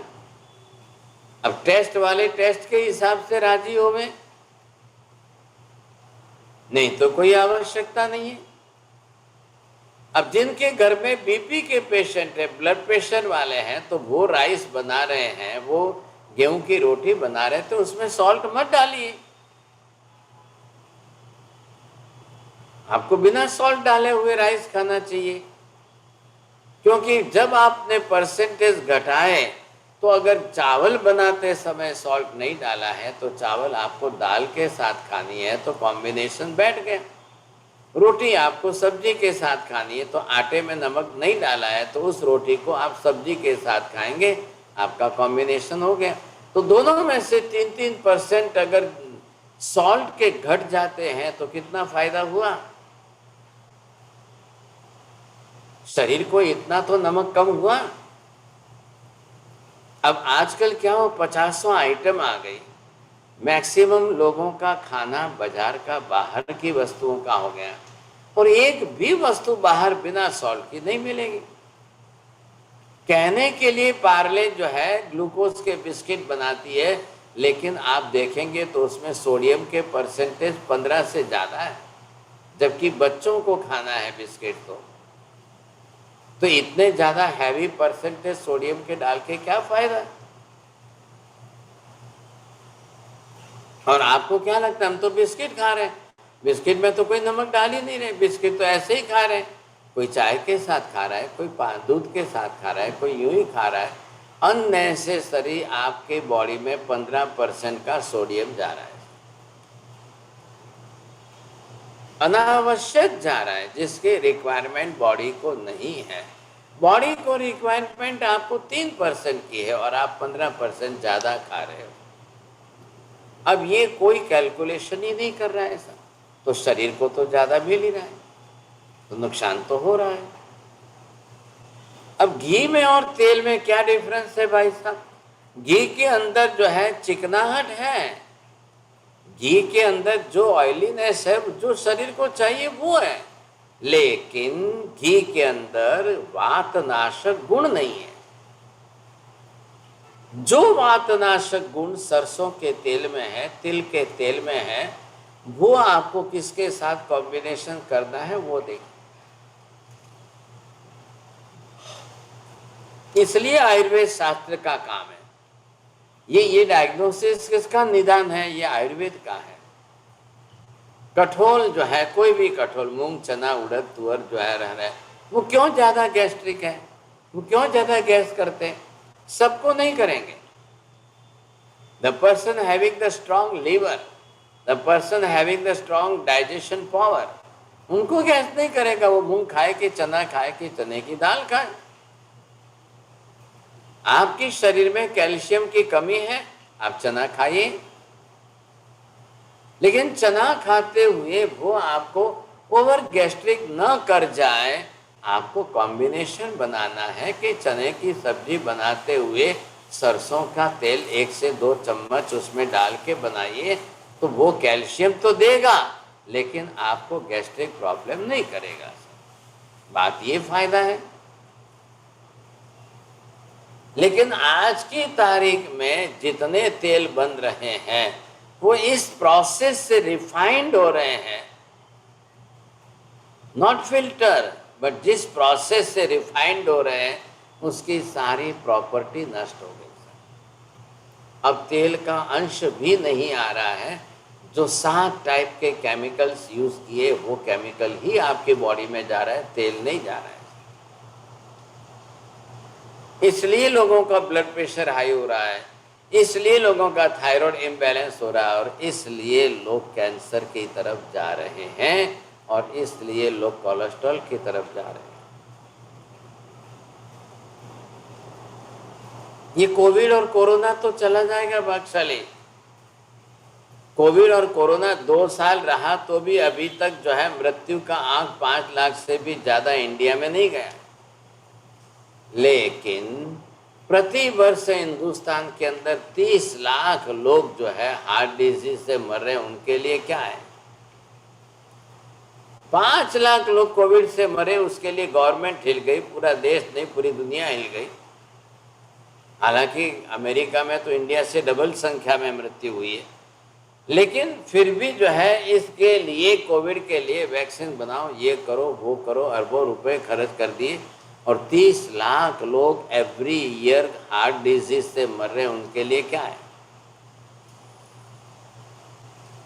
अब टेस्ट वाले टेस्ट के हिसाब से राजी हो गए, नहीं तो कोई आवश्यकता नहीं है। अब जिनके घर में बीपी के पेशेंट है, ब्लड प्रेशर वाले हैं, तो वो राइस बना रहे हैं, वो गेहूं की रोटी बना रहे हैं, तो उसमें सॉल्ट मत डालिए। आपको बिना सॉल्ट डाले हुए राइस खाना चाहिए, क्योंकि जब आपने परसेंटेज घटाए, तो अगर चावल बनाते समय सॉल्ट नहीं डाला है, तो चावल आपको दाल के साथ खानी है तो कॉम्बिनेशन बैठ गया। रोटी आपको सब्जी के साथ खानी है, तो आटे में नमक नहीं डाला है, तो उस रोटी को आप सब्जी के साथ खाएंगे, आपका कॉम्बिनेशन हो गया। तो दोनों में से 3-3% अगर सॉल्ट के घट जाते हैं तो कितना फायदा हुआ। शरीर को इतना तो नमक कम हुआ। अब आजकल क्या हो, 50 आइटम आ गई, मैक्सिमम लोगों का खाना बाजार का बाहर की वस्तुओं का हो गया, और एक भी वस्तु बाहर बिना सॉल्ट की नहीं मिलेगी। कहने के लिए पार्ले जो है ग्लूकोज के बिस्किट बनाती है, लेकिन आप देखेंगे तो उसमें सोडियम के परसेंटेज 15 से ज़्यादा है, जबकि बच्चों को खाना है बिस्किट। तो इतने ज़्यादा हैवी परसेंटेज सोडियम के डाल के क्या फायदा। और आपको क्या लगता है, हम तो बिस्किट खा रहे हैं, बिस्किट में तो कोई नमक डाल ही नहीं रहे, बिस्किट तो ऐसे ही खा रहे हैं। कोई चाय के साथ खा रहा है, कोई दूध के साथ खा रहा है, कोई यूं ही खा रहा है। अननेसेसरी आपके बॉडी में 15% का सोडियम जा रहा है, अनावश्यक जा रहा है, जिसके रिक्वायरमेंट बॉडी को नहीं है। बॉडी को रिक्वायरमेंट आपको 3% की है और आप 15% ज़्यादा खा रहे हो। अब ये कोई कैलकुलेशन ही नहीं कर रहा है ऐसा, तो शरीर को तो ज़्यादा मिल ही रहा है, तो नुकसान तो हो रहा है। अब घी में और तेल में क्या डिफरेंस है भाई साहब? घी के अंदर जो है चिकनाहट है, घी के अंदर जो ऑयलीनेस है, जो शरीर को चाहिए वो है, लेकिन घी के अंदर वातनाशक गुण नहीं है। जो वातनाशक गुण सरसों के तेल में है, तिल के तेल में है, वो आपको किसके साथ कॉम्बिनेशन करना है वो देखिए। इसलिए आयुर्वेद शास्त्र का काम है, ये डायग्नोसिस किसका निदान है, ये आयुर्वेद का है। कठोल जो है, कोई भी कठोल, मूंग चना उड़द तुअर जो है रह रहा है, वो क्यों ज़्यादा गैस्ट्रिक है, वो क्यों ज़्यादा गैस करते हैं? सबको नहीं करेंगे। The person having the strong liver, the person having the strong digestion power, उनको गैस नहीं करेगा। वो मूंग खाए कि चना खाए कि चने की दाल खाए। आपके शरीर में कैल्शियम की कमी है, आप चना खाइए, लेकिन चना खाते हुए वो आपको ओवर गैस्ट्रिक न कर जाए। आपको कॉम्बिनेशन बनाना है कि चने की सब्जी बनाते हुए सरसों का तेल 1 से 2 चम्मच उसमें डाल के बनाइए, तो वो कैल्शियम तो देगा लेकिन आपको गैस्ट्रिक प्रॉब्लम नहीं करेगा। बात ये फायदा है। लेकिन आज की तारीख में जितने तेल बन रहे हैं वो इस प्रोसेस से रिफाइंड हो रहे हैं, नॉट फिल्टर, बट जिस प्रोसेस से रिफाइंड हो रहे हैं उसकी सारी प्रॉपर्टी नष्ट हो गई। अब तेल का अंश भी नहीं आ रहा है। जो 7 टाइप के केमिकल्स यूज किए वो केमिकल ही आपकी बॉडी में जा रहा है, तेल नहीं जा रहा है। इसलिए लोगों का ब्लड प्रेशर हाई हो रहा है, इसलिए लोगों का थायराइड इम्बैलेंस हो रहा है, और इसलिए लोग कैंसर की तरफ जा रहे हैं, और इसलिए लोग कोलेस्ट्रॉल की तरफ जा रहे हैं। ये कोविड और कोरोना तो चला जाएगा भाग्यशाली। कोविड और कोरोना 2 साल रहा तो भी अभी तक जो है मृत्यु का आंक 5 लाख से भी ज्यादा इंडिया में नहीं गया। लेकिन प्रति वर्ष हिंदुस्तान के अंदर 30 लाख लोग जो है हार्ट डिजीज से मर रहे हैं। उनके लिए क्या है? 5 लाख लोग कोविड से मरे, उसके लिए गवर्नमेंट हिल गई, पूरा देश नहीं पूरी दुनिया हिल गई। हालांकि अमेरिका में तो इंडिया से डबल संख्या में मृत्यु हुई है, लेकिन फिर भी जो है इसके लिए, कोविड के लिए वैक्सीन बनाओ, ये करो वो करो, अरबों रुपए खर्च कर दिए, और 30 लाख लोग एवरी ईयर हार्ट डिजीज से मर रहे हैं। उनके लिए क्या है?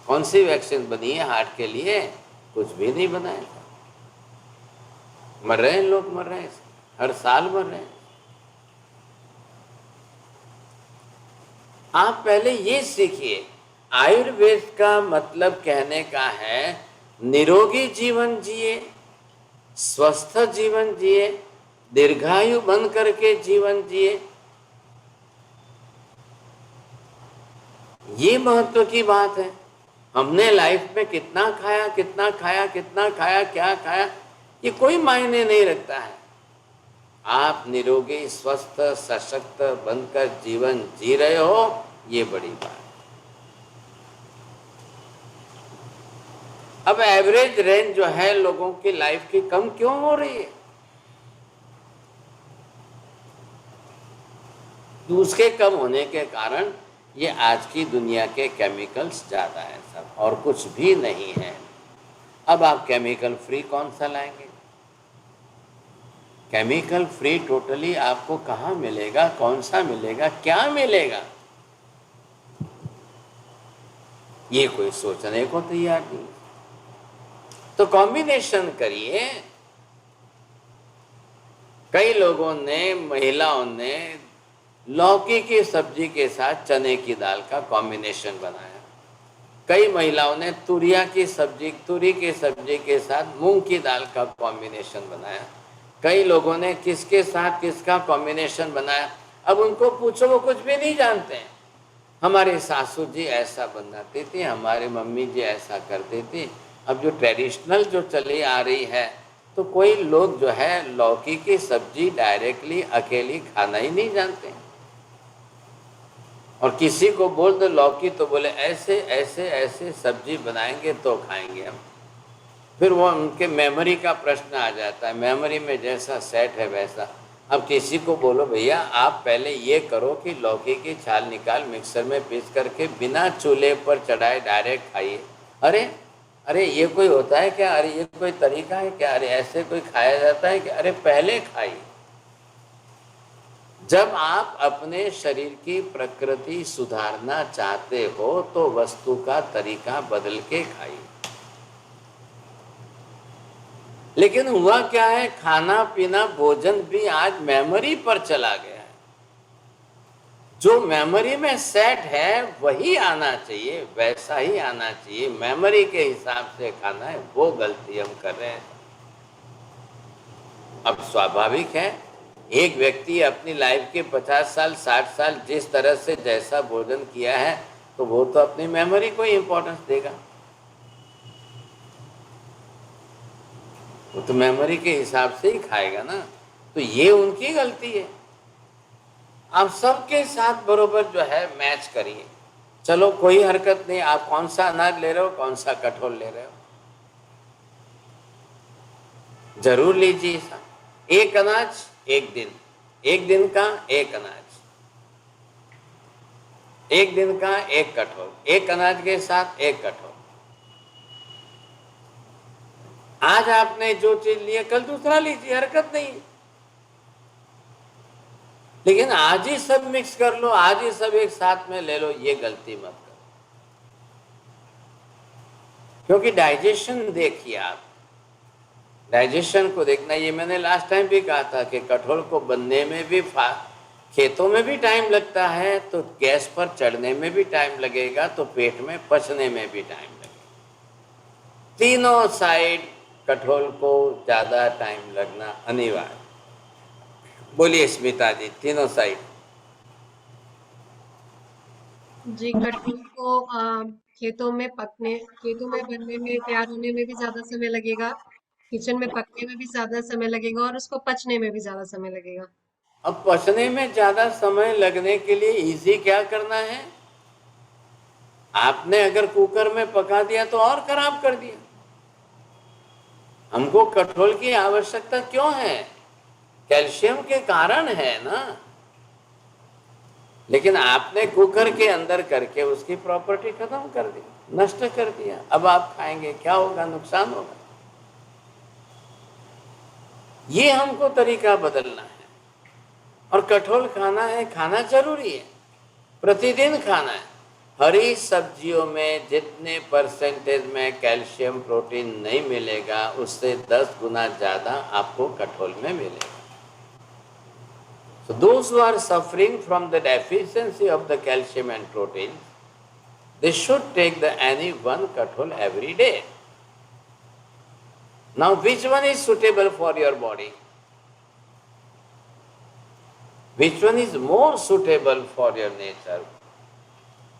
कौन सी वैक्सीन बनी है हार्ट के लिए? कुछ भी नहीं बनाया था। मर रहे हैं लोग, मर रहे हैं, हर साल मर रहे हैं। आप पहले ये सीखिए, आयुर्वेद का मतलब कहने का है निरोगी जीवन जिए, स्वस्थ जीवन जिए, दीर्घायु बन करके जीवन जिए। ये महत्व की बात है। हमने लाइफ में कितना खाया, कितना खाया, कितना खाया, क्या खाया, ये कोई मायने नहीं रखता है। आप निरोगी, स्वस्थ, सशक्त बनकर जीवन जी रहे हो, ये बड़ी बात। अब एवरेज रेंज जो है लोगों की लाइफ की कम क्यों हो रही है? उसके कम होने के कारण ये आज की दुनिया के केमिकल्स ज़्यादा है सब, और कुछ भी नहीं है। अब आप केमिकल फ्री कौन सा लाएंगे? केमिकल फ्री टोटली आपको कहाँ मिलेगा? कौन सा मिलेगा? क्या मिलेगा? ये कोई सोचने को तैयार नहीं। तो कॉम्बिनेशन करिए। कई लोगों ने, महिलाओं ने लौकी की सब्जी के साथ चने की दाल का कॉम्बिनेशन बनाया। कई महिलाओं ने तुरिया की सब्जी, तुरी की सब्जी के साथ मूंग की दाल का कॉम्बिनेशन बनाया। कई लोगों ने किसके साथ किसका कॉम्बिनेशन बनाया। अब उनको पूछो, वो कुछ भी नहीं जानते हैं। हमारे सासू जी ऐसा बनाती थी, हमारे मम्मी जी ऐसा करती थी। अब जो ट्रेडिशनल जो चली आ रही है, तो कोई लोग जो है लौकी की सब्जी डायरेक्टली अकेली खाना ही नहीं जानते। और किसी को बोल दो लौकी, तो बोले ऐसे ऐसे ऐसे सब्जी बनाएंगे तो खाएंगे हम। फिर वो उनके मेमोरी का प्रश्न आ जाता है, मेमोरी में जैसा सेट है वैसा। अब किसी को बोलो भैया आप पहले ये करो कि लौकी की छाल निकाल, मिक्सर में पीस करके बिना चूल्हे पर चढ़ाए डायरेक्ट खाइए। अरे अरे ये कोई होता है क्या? अरे ये कोई तरीका है क्या? अरे ऐसे कोई खाया जाता है क्या? अरे पहले खाइए। जब आप अपने शरीर की प्रकृति सुधारना चाहते हो तो वस्तु का तरीका बदल के खाइए। लेकिन हुआ क्या है, खाना पीना भोजन भी आज मेमोरी पर चला गया है। जो मेमोरी में सेट है वही आना चाहिए, वैसा ही आना चाहिए। मेमोरी के हिसाब से खाना है, वो गलती हम कर रहे हैं। अब स्वाभाविक है एक व्यक्ति अपनी लाइफ के 50 साल 60 साल जिस तरह से जैसा भोजन किया है, तो वो तो अपनी मेमोरी को इम्पोर्टेंस देगा, वो तो मेमोरी के हिसाब से ही खाएगा ना। तो ये उनकी गलती है। आप सबके साथ बरोबर जो है मैच करिए। चलो कोई हरकत नहीं, आप कौन सा अनाज ले रहे हो, कौन सा कठोल ले रहे हो, जरूर लीजिए। एक अनाज एक दिन, एक दिन का एक अनाज, एक दिन का एक कठोल, एक अनाज के साथ एक कठोल। आज आपने जो चीज ली है कल दूसरा लीजिए, हरकत नहीं। लेकिन आज ही सब मिक्स कर लो, आज ही सब एक साथ में ले लो, ये गलती मत करो। क्योंकि डाइजेशन देखिए, आप डाइजेशन को देखना। ये मैंने लास्ट टाइम भी कहा था कि कठोल को बनने में भी खेतों में भी टाइम लगता है, तो गैस पर चढ़ने में भी टाइम लगेगा, तो पेट में पचने में भी टाइम लगेगा। तीनों साइड कठोल को ज्यादा टाइम लगना अनिवार्य। बोलिए स्मिता जी, तीनों साइड।
जी, कटहल को खेतों में बनने में, तैयार होने में भी ज्यादा समय लगेगा, किचन में पकने में भी ज्यादा समय लगेगा और उसको पचने में भी ज्यादा समय लगेगा।
अब पचने में ज्यादा समय लगने के लिए इजी क्या करना है? आपने अगर कुकर में पका दिया तो और खराब कर दिया। हमको कठोल की आवश्यकता क्यों है? कैल्शियम के कारण है ना। लेकिन आपने कुकर के अंदर करके उसकी प्रॉपर्टी खत्म कर दी, नष्ट कर दिया। अब आप खाएंगे, क्या होगा? नुकसान होगा। ये हमको तरीका बदलना है। और कठोल खाना है, खाना जरूरी है, प्रतिदिन खाना है। हरी सब्जियों में जितने परसेंटेज में कैल्शियम प्रोटीन नहीं मिलेगा, उससे 10 गुना ज्यादा आपको कठोल में मिलेगा। So those who are suffering from the deficiency of the calcium and protein, they should take any one kathol every day. Now, which one is suitable for your body? Which one is more suitable for your nature?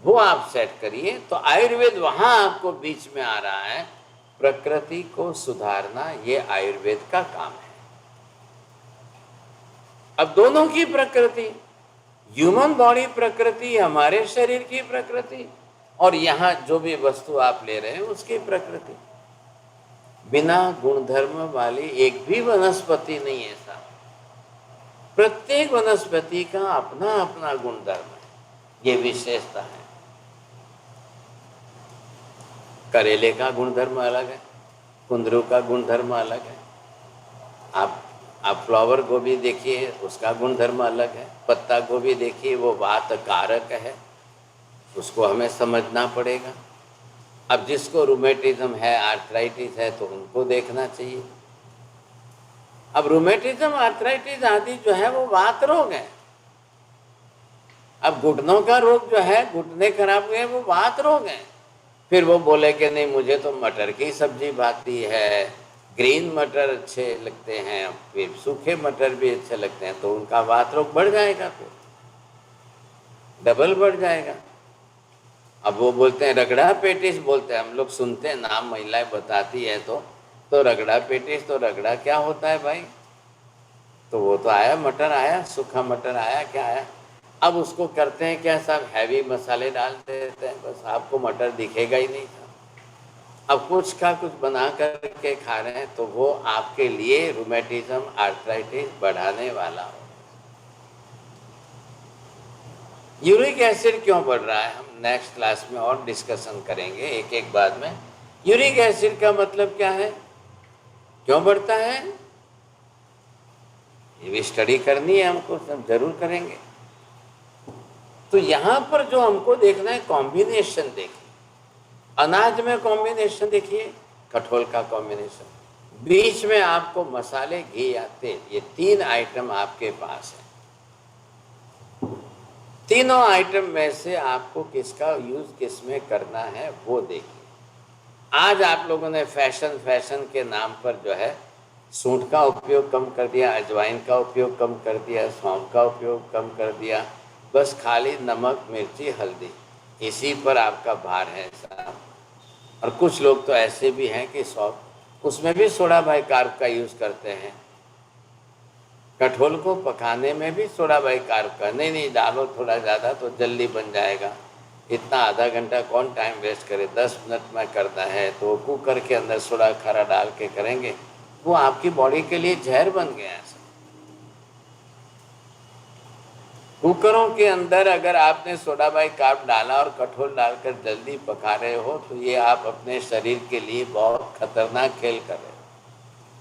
वो आप set करिए। तो आयुर्वेद वहां आपको बीच में आ रहा है। प्रकृति को सुधारना ये आयुर्वेद का काम है। अब दोनों की प्रकृति, ह्यूमन बॉडी प्रकृति, हमारे शरीर की प्रकृति, और यहाँ जो भी वस्तु आप ले रहे हैं उसकी प्रकृति। बिना गुणधर्म वाली एक भी वनस्पति नहीं है साहब। प्रत्येक वनस्पति का अपना अपना गुणधर्म है, ये विशेषता है। करेले का गुणधर्म अलग है, कुंदरू का गुणधर्म अलग है। आप फ्लावर गोभी देखिए, उसका गुणधर्म अलग है। पत्ता गोभी देखिए, वो वात कारक है, उसको हमें समझना पड़ेगा। अब जिसको रूमेटिज्म है, आर्थराइटिस है, तो उनको देखना चाहिए। अब रूमेटिज्म, आर्थराइटिस आदि जो है वो वात रोग है। अब घुटनों का रोग जो है, घुटने खराब हुए, वो वात रोग है। फिर वो बोले कि नहीं, मुझे तो मटर की सब्जी भाती है, ग्रीन मटर अच्छे लगते हैं, फिर सूखे मटर भी अच्छे लगते हैं, तो उनका वात रोग बढ़ जाएगा, फिर डबल बढ़ जाएगा। अब वो बोलते हैं रगड़ा पेटिस, बोलते हैं, हम लोग सुनते हैं नाम, महिलाएं बताती है तो रगड़ा पेटिस, तो रगड़ा क्या होता है भाई? तो वो तो आया, मटर आया, सूखा मटर आया, क्या आया। अब उसको करते हैं क्या साहब, हैवी मसाले डाल देते हैं, बस आपको मटर दिखेगा ही नहीं था। अब कुछ का कुछ बना करके खा रहे हैं, तो वो आपके लिए रूमेटिज्म, आर्थराइटिस बढ़ाने वाला हो। यूरिक एसिड क्यों बढ़ रहा है, हम नेक्स्ट क्लास में और डिस्कशन करेंगे एक एक बाद में। यूरिक एसिड का मतलब क्या है, क्यों बढ़ता है, ये भी स्टडी करनी है हमको, सब जरूर करेंगे। तो यहाँ पर जो हमको देखना है, कॉम्बिनेशन देखिए। अनाज में कॉम्बिनेशन देखिए, कठोल का कॉम्बिनेशन, बीच में आपको मसाले, घी या तेल, ये 3 आइटम आपके पास है। तीनों आइटम में से आपको किसका यूज किस में करना है वो देखिए। आज आप लोगों ने फैशन के नाम पर जो है सूंठ का उपयोग कम कर दिया, अजवाइन का उपयोग कम कर दिया, सौंफ का उपयोग कम कर दिया, बस खाली नमक, मिर्ची, हल्दी, इसी पर आपका भार है साहब। और कुछ लोग तो ऐसे भी हैं कि सौंफ, उसमें भी सोडा बाइकार्ब का यूज़ करते हैं। कटहल को पकाने में भी सोडा बाइकार्ब का, नहीं डालो थोड़ा ज़्यादा तो जल्दी बन जाएगा, इतना आधा घंटा कौन टाइम वेस्ट करे, 10 मिनट में करना है तो कुकर के अंदर सोडा खारा डाल के करेंगे, वो आपकी बॉडी के लिए जहर बन गया है। कुकरों के अंदर अगर आपने सोडा बाइकार्ब डाला और कटहल डालकर जल्दी पका रहे हो तो ये आप अपने शरीर के लिए बहुत खतरनाक खेल कर रहे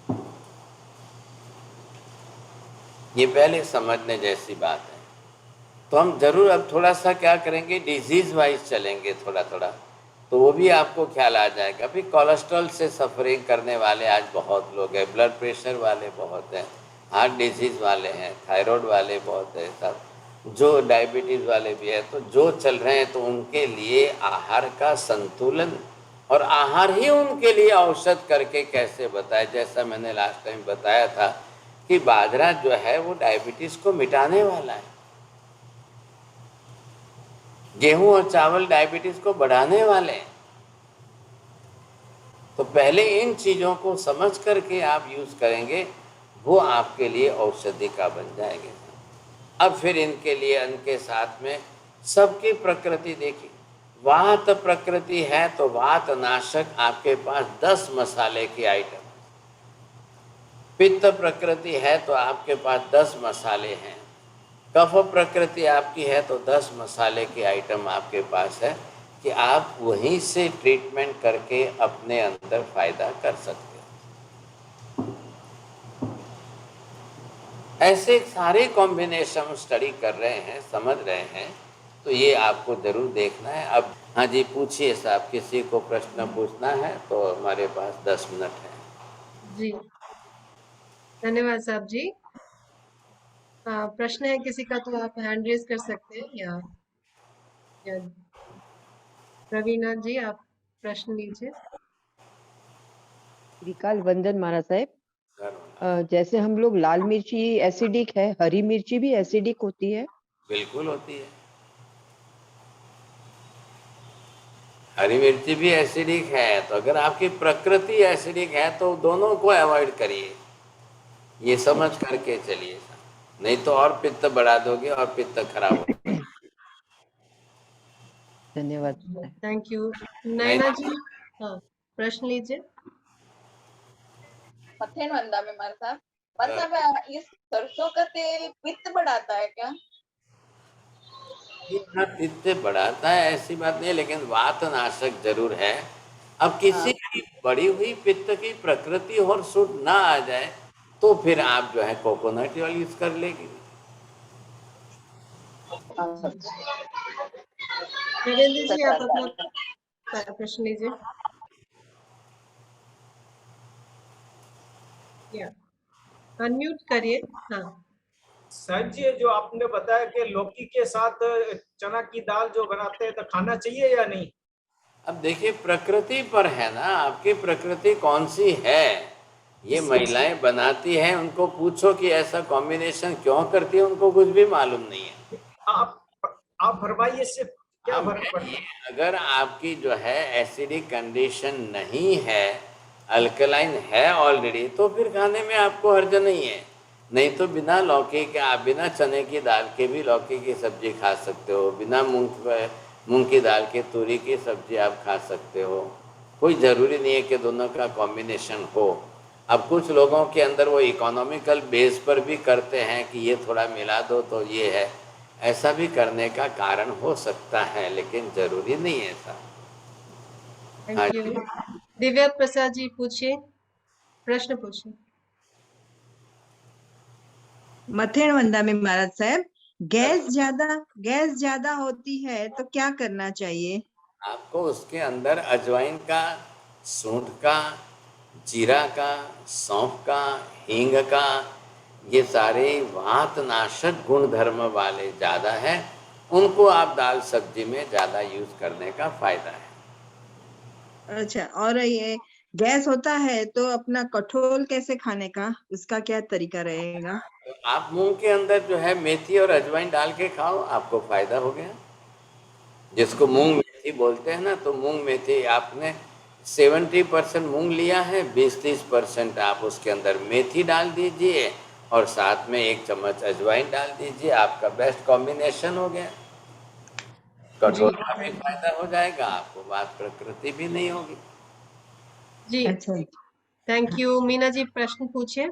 हो। ये पहले समझने जैसी बात है। तो हम जरूर अब थोड़ा सा क्या करेंगे, डिजीज वाइज चलेंगे थोड़ा थोड़ा, तो वो भी आपको ख्याल आ जाएगा। फिर कोलेस्ट्रॉल से सफरिंग करने वाले आज बहुत लोग हैं, ब्लड प्रेशर वाले बहुत हैं, हार्ट डिजीज वाले हैं, थायराइड वाले बहुत हैं, सब जो डायबिटीज़ वाले भी हैं। तो जो चल रहे हैं तो उनके लिए आहार का संतुलन, और आहार ही उनके लिए औषध करके कैसे बताए, जैसा मैंने लास्ट टाइम बताया था कि बाजरा जो है वो डायबिटीज़ को मिटाने वाला है, गेहूं और चावल डायबिटीज को बढ़ाने वाले हैं। तो पहले इन चीज़ों को समझ करके आप यूज़ करेंगे, वो आपके लिए औषधि का बन जाएंगे। अब फिर इनके लिए इनके साथ में सबकी प्रकृति देखिए, वात प्रकृति है तो वात नाशक आपके पास 10 मसाले की आइटम, पित्त प्रकृति है तो आपके पास 10 मसाले हैं, कफ प्रकृति आपकी है तो 10 मसाले की आइटम आपके पास है कि आप वहीं से ट्रीटमेंट करके अपने अंदर फायदा कर सकते हैं। ऐसे सारे कॉम्बिनेशन स्टडी कर रहे हैं, समझ रहे हैं, तो ये आपको जरूर देखना है। अब हाँ जी, पूछिए साहब, किसी को प्रश्न पूछना है तो हमारे पास 10 मिनट है।
जी धन्यवाद साहब जी। प्रश्न है किसी का तो आप हैंड रेज कर सकते हैं, या रवीना जी आप प्रश्न लीजिए।
त्रिकाल वंदन महाराज साहब, जैसे हम लोग लाल मिर्ची एसिडिक है, हरी मिर्ची भी एसिडिक होती है?
बिल्कुल होती है, हरी मिर्ची भी एसिडिक है। तो अगर आपकी प्रकृति एसिडिक है तो दोनों को अवॉइड करिए, ये समझ करके चलिए, नहीं तो और पित्त बढ़ा दोगे और पित्त खराब होगा।
धन्यवाद।
Thank you. नैना जी हाँ प्रश्न लीजिए।
मथेन वंदा में मारा साहब, मतलब इस सरसों का तेल पित्त बढ़ाता है क्या?
ये पित्त बढ़ाता है ऐसी बात नहीं है, लेकिन वात नाशक जरूर है। अब किसी की बढ़ी हुई पित्त की प्रकृति और सूट ना आ जाए तो फिर आप जो है कोकोनट ऑयल यूज कर लेगी।
नरेंद्र जी आप अपना प्रश्न लीजिए। या अनम्यूट करिए। हाँ
सर जी, जो आपने बताया कि लौकी के साथ चना की दाल जो बनाते हैं तो खाना चाहिए या नहीं?
अब देखिए प्रकृति पर है ना, आपकी प्रकृति कौन सी है, ये महिलाएं बनाती हैं, उनको पूछो कि ऐसा कॉम्बिनेशन क्यों करती है, उनको कुछ भी मालूम नहीं है।
आप फरमाइए, इससे क्या फर्क पड़ता है?
अगर आपकी जो है एसिडिक कंडीशन नहीं है, अल्कलाइन है ऑलरेडी, तो फिर खाने में आपको हर्ज नहीं है। नहीं तो बिना लौकी के, आप बिना चने की दाल के भी लौकी की सब्जी खा सकते हो, बिना मूंग की दाल के तूरी की सब्जी आप खा सकते हो, कोई ज़रूरी नहीं है कि दोनों का कॉम्बिनेशन हो। अब कुछ लोगों के अंदर वो इकोनॉमिकल बेस पर भी करते हैं कि ये थोड़ा मिला दो तो ये है, ऐसा भी करने का कारण हो सकता है, लेकिन ज़रूरी नहीं है ऐसा।
Thank you. दिव्या प्रसाद जी पूछिए, प्रश्न पूछिए।
मथेन वंदा में महाराज साहब, गैस ज्यादा होती है तो क्या करना चाहिए?
आपको उसके अंदर अजवाइन का, सूंठ का, जीरा का, सौंफ का, हींग का, ये सारे वातनाशक गुण धर्म वाले ज़्यादा हैं, उनको आप दाल सब्जी में ज़्यादा यूज करने का फायदा है।
अच्छा, और ये गैस होता है तो अपना कठोल कैसे खाने का, उसका क्या तरीका रहेगा?
तो आप मूंग के अंदर जो है मेथी और अजवाइन डाल के खाओ, आपको फायदा हो गया। जिसको मूंग मेथी बोलते हैं ना, तो मूंग मेथी आपने 70% मूंग लिया है, 20-30% आप उसके अंदर मेथी डाल दीजिए और साथ में 1 चम्मच अजवाइन डाल दीजिए, आपका बेस्ट कॉम्बिनेशन हो गया। कठोल का भी फायदा हो जाएगा, आपको बात प्रकृति भी नहीं होगी।
जी,
अच्छा,
थैंक यू। मीना जी प्रश्न पूछिए।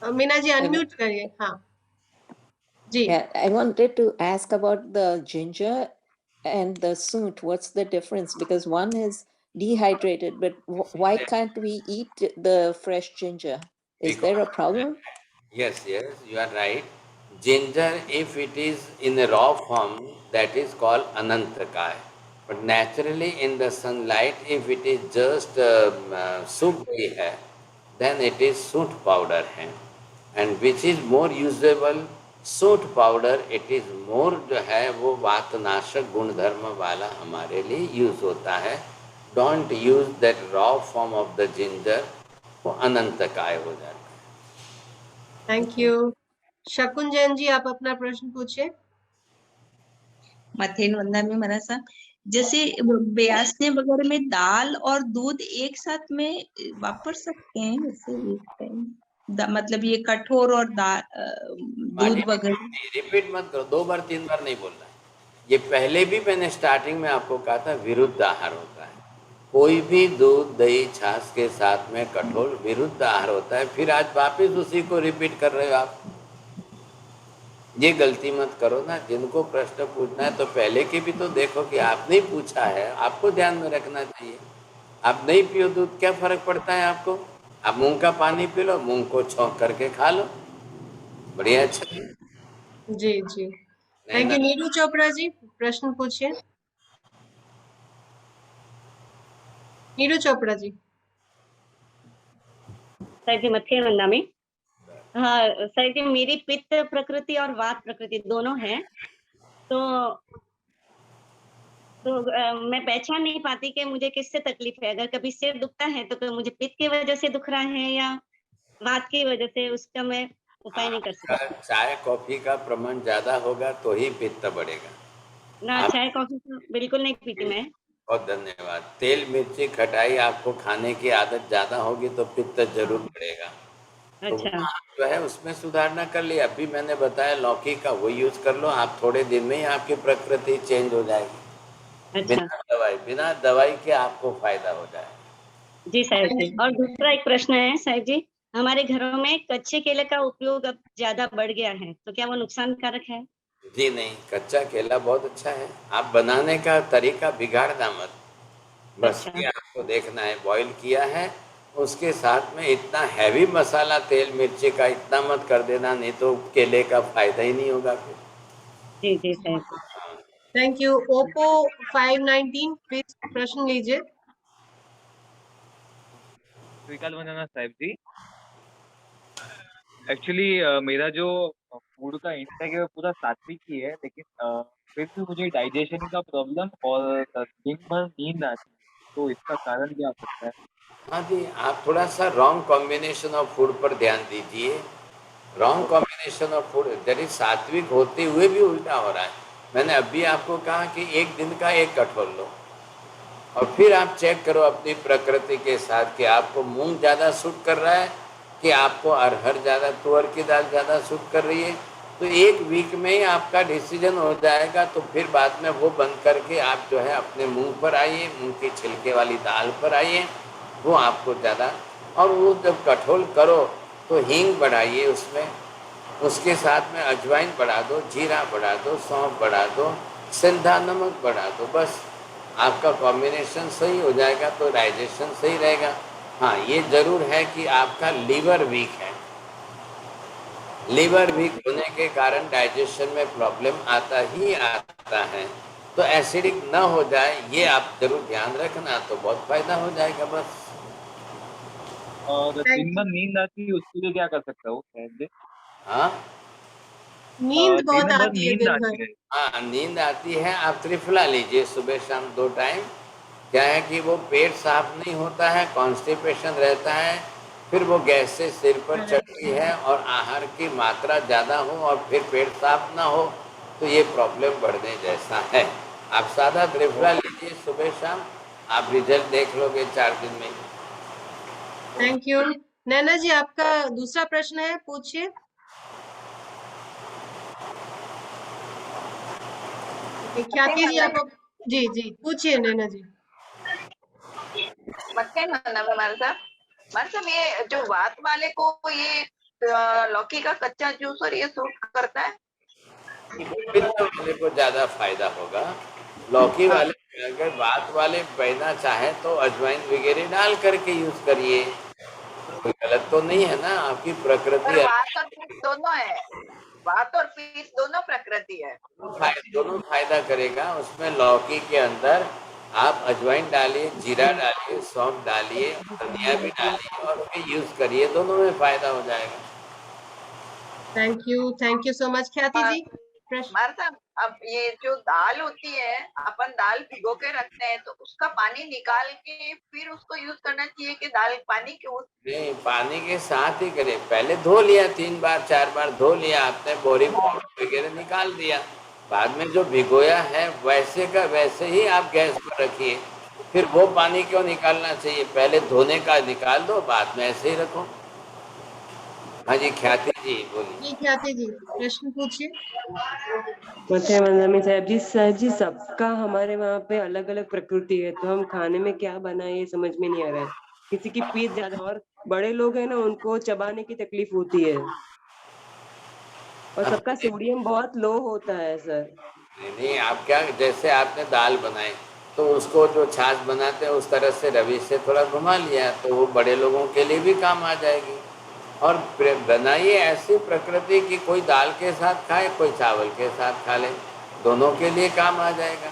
Meena ji
I wa-
unmute करिए। हाँ जी।
Yeah, I wanted to ask about the ginger and the soot. What's the difference? Because one is dehydrated, but why can't we eat the fresh ginger? Is there a problem?
Yes, you are right. Ginger, if it is in a raw form, that is called anantakaya. But naturally in the sunlight, if it is just सूख गई है, then it is soot powder है. And which is more usable, soot powder, it is more जो है वो वातनाशक गुणधर्म वाला हमारे लिए यूज होता है. Don't use that raw form of the ginger, वो अनंतकाय हो जाता है.
Thank you. शकुन जैन जी आप अपना प्रश्न पूछिए।
मथेन वंदा में महाराज साहब, जैसे बेयासने वगैरह में दाल और दूध एक साथ में वापर सकते हैं, जैसे एक टाइम मतलब ये कठोर और दूध वगैरह?
रिपीट मत करो, 2 बार 3 बार नहीं बोलना है। ये पहले भी मैंने स्टार्टिंग में आपको कहा था, विरुद्ध आहार होता है। कोई भी दूध दही छाछ के साथ में कठोर विरुद्ध आहार होता है। फिर आज वापिस उसी को रिपीट कर रहे हो आप। ये गलती मत करो ना। जिनको प्रश्न पूछना है तो पहले के भी तो देखो कि आपने पूछा है, आपको ध्यान में रखना चाहिए। आप नहीं पियो दूध, क्या फर्क पड़ता है आपको? आप मूंग का पानी पी लो, मूंग को छौंक करके खा लो, बढ़िया अच्छा है।
जी जी, थैंक यू। नीरू चोपड़ा जी प्रश्न पूछिए। नीरू चोपड़ा जी।
सर जी मत्थे वंदा में। हाँ सर जी, मेरी पित्त प्रकृति और वात प्रकृति दोनों है, तो मैं पहचान नहीं पाती कि मुझे किससे तकलीफ है। अगर कभी सिर दुखता है तो मुझे पित्त की वजह से दुख रहा है या वात की वजह से, उसका मैं उपाय नहीं कर सकती।
चाय कॉफी का प्रमाण ज्यादा होगा तो ही पित्त बढ़ेगा।
ना
आप
चाय कॉफी तो बिल्कुल नहीं पीती मैं।
बहुत धन्यवाद। तेल मिर्ची खटाई आपको खाने की आदत ज्यादा होगी तो पित्त जरूर बढ़ेगा। तो
अच्छा
जो है उसमें सुधारना कर लिया। अभी मैंने बताया लौकी का, वो यूज कर लो, आप थोड़े दिन में ही आपकी प्रकृति चेंज हो जाएगी।
अच्छा
बिना दवाई के आपको फायदा हो जाएगा।
जी साहब जी। और दूसरा एक प्रश्न है साहब जी, हमारे घरों में कच्चे केले का उपयोग अब ज्यादा बढ़ गया है, तो क्या वो नुकसानकारक है?
जी नहीं, कच्चा केला बहुत अच्छा है। आप बनाने का तरीका बिगाड़ना मत, बस
अच्छा
ये आपको देखना है। बॉईल किया है, उसके साथ में इतना हैवी मसाला तेल मिर्ची का इतना मत कर देना, नहीं तो केले का फायदा ही नहीं होगा फिर।
जी जी साहब जी।
Thank you. ओप्पो 519 प्लीज प्रश्न लीजिए।
श्रीकाल वंदना साहिब जी, एक्चुअली मेरा जो फूड का इंटेक है वो पूरा सात्विक ही है, लेकिन फिर भी मुझे डाइजेशन का प्रॉब्लम और दिन भर नींद आती है, तो इसका कारण क्या हो सकता है?
हाँ जी, आप थोड़ा सा रॉन्ग कॉम्बिनेशन ऑफ फूड पर ध्यान दीजिए। रॉन्ग कॉम्बिनेशन ऑफ फूड, यदि सात्विक होते हुए भी उल्टा हो रहा है। मैंने अभी आपको कहा कि एक दिन का एक कठोर लो और फिर आप चेक करो अपनी प्रकृति के साथ कि आपको मूंग ज़्यादा सूट कर रहा है कि आपको अरहर ज़्यादा, तुअर की दाल ज़्यादा सूट कर रही है। तो एक वीक में ही आपका डिसीजन हो जाएगा। तो फिर बाद में वो बंद करके आप जो है अपने मूंग पर आइए, मूंग की छिलके वाली दाल पर आइए, वो आपको ज़्यादा। और वो जब कठोल करो तो हींग बढ़ाइए उसमें, उसके साथ में अजवाइन बढ़ा दो, जीरा बढ़ा दो, सौंफ बढ़ा दो, सिंधा नमक बढ़ा दो, बस आपका कॉम्बिनेशन सही हो जाएगा तो डाइजेशन सही रहेगा। हाँ, ये जरूर है कि आपका लीवर वीक है। लीवर वीक होने के कारण डाइजेशन में प्रॉब्लम आता ही आता है। तो एसिडिक ना हो जाए ये आप जरूर ध्यान रखना, तो बहुत फायदा हो जाएगा बस।
और दिन भर नींद आती है, उसके लिए क्या कर सकता हूँ साहिब जी?
हाँ,
नींद बहुत
दिन भर
आती है
नींद
दिन भर।
आती है।
हाँ नींद आती है, आप त्रिफला लीजिए सुबह शाम 2 टाइम, क्या है कि वो पेट साफ नहीं होता है, कॉन्स्टिपेशन रहता है, फिर वो गैस से सिर पर चढ़ती है और आहार की मात्रा ज़्यादा हो और फिर पेट साफ ना हो तो ये प्रॉब्लम बढ़ने जैसा है। आप सादा त्रिफला लीजिए सुबह शाम, आप रिजल्ट देख लोगे 4 दिन में।
Thank you. नैना जी, आपका दूसरा प्रश्न है, पूछिए। ख्याति जी, आप जी जी पूछिए नैना जी।
मक्के माना हमारे साहब ये जो वात वाले को ये लौकी का कच्चा जूस और ये सूट करता है।
पित्त वाले को ज्यादा फायदा होगा। लौकी वाले अगर बात वाले बहना चाहे तो अजवाइन वगैरह डाल करके यूज करिए, कोई गलत तो नहीं है ना। आपकी प्रकृति
वात और पित्त दोनों है, वात और पित्त दोनों प्रकृति है,
दोनों फायदा करेगा। उसमें लौकी के अंदर आप अजवाइन डालिए, जीरा डालिए, सौंफ डालिए, धनिया भी डालिए और फिर यूज करिए, दोनों में फायदा हो जाएगा।
थैंक यू सो मच ख्याति जी।
हमारे साहब अब ये जो दाल होती है, अपन दाल भिगो के रखते हैं तो उसका पानी निकाल के फिर उसको यूज करना चाहिए कि दाल पानी क्यों?
नहीं, पानी के साथ ही करें। पहले धो लिया, 3 बार 4 बार धो लिया आपने, बोरी वगैरह निकाल दिया, बाद में जो भिगोया है वैसे का वैसे ही आप गैस पर रखिए। फिर वो पानी क्यों निकालना चाहिए? पहले धोने का निकाल दो, बाद में ऐसे ही रखो। हाँ जी ख्याति जी बोलिए।
जी ख्याति जी, प्रश्न पूछिए।
साहब जी सबका हमारे वहाँ पे अलग अलग प्रकृति है, तो हम खाने में क्या बनाए ये समझ में नहीं आ रहा है। किसी की पीठ ज्यादा, और बड़े लोग हैं ना उनको चबाने की तकलीफ होती है, और सबका सोडियम बहुत लो होता है सर।
नहीं, आप क्या, जैसे आपने दाल बनाई तो उसको जो छाछ बनाते हैं उस तरह से रवि से थोड़ा घुमा लिया तो वो बड़े लोगों के लिए भी काम आ जाएगी। और बनाइए ऐसी प्रकृति की, कोई दाल के साथ खाए, कोई चावल के साथ खा ले, दोनों के लिए काम आ जाएगा।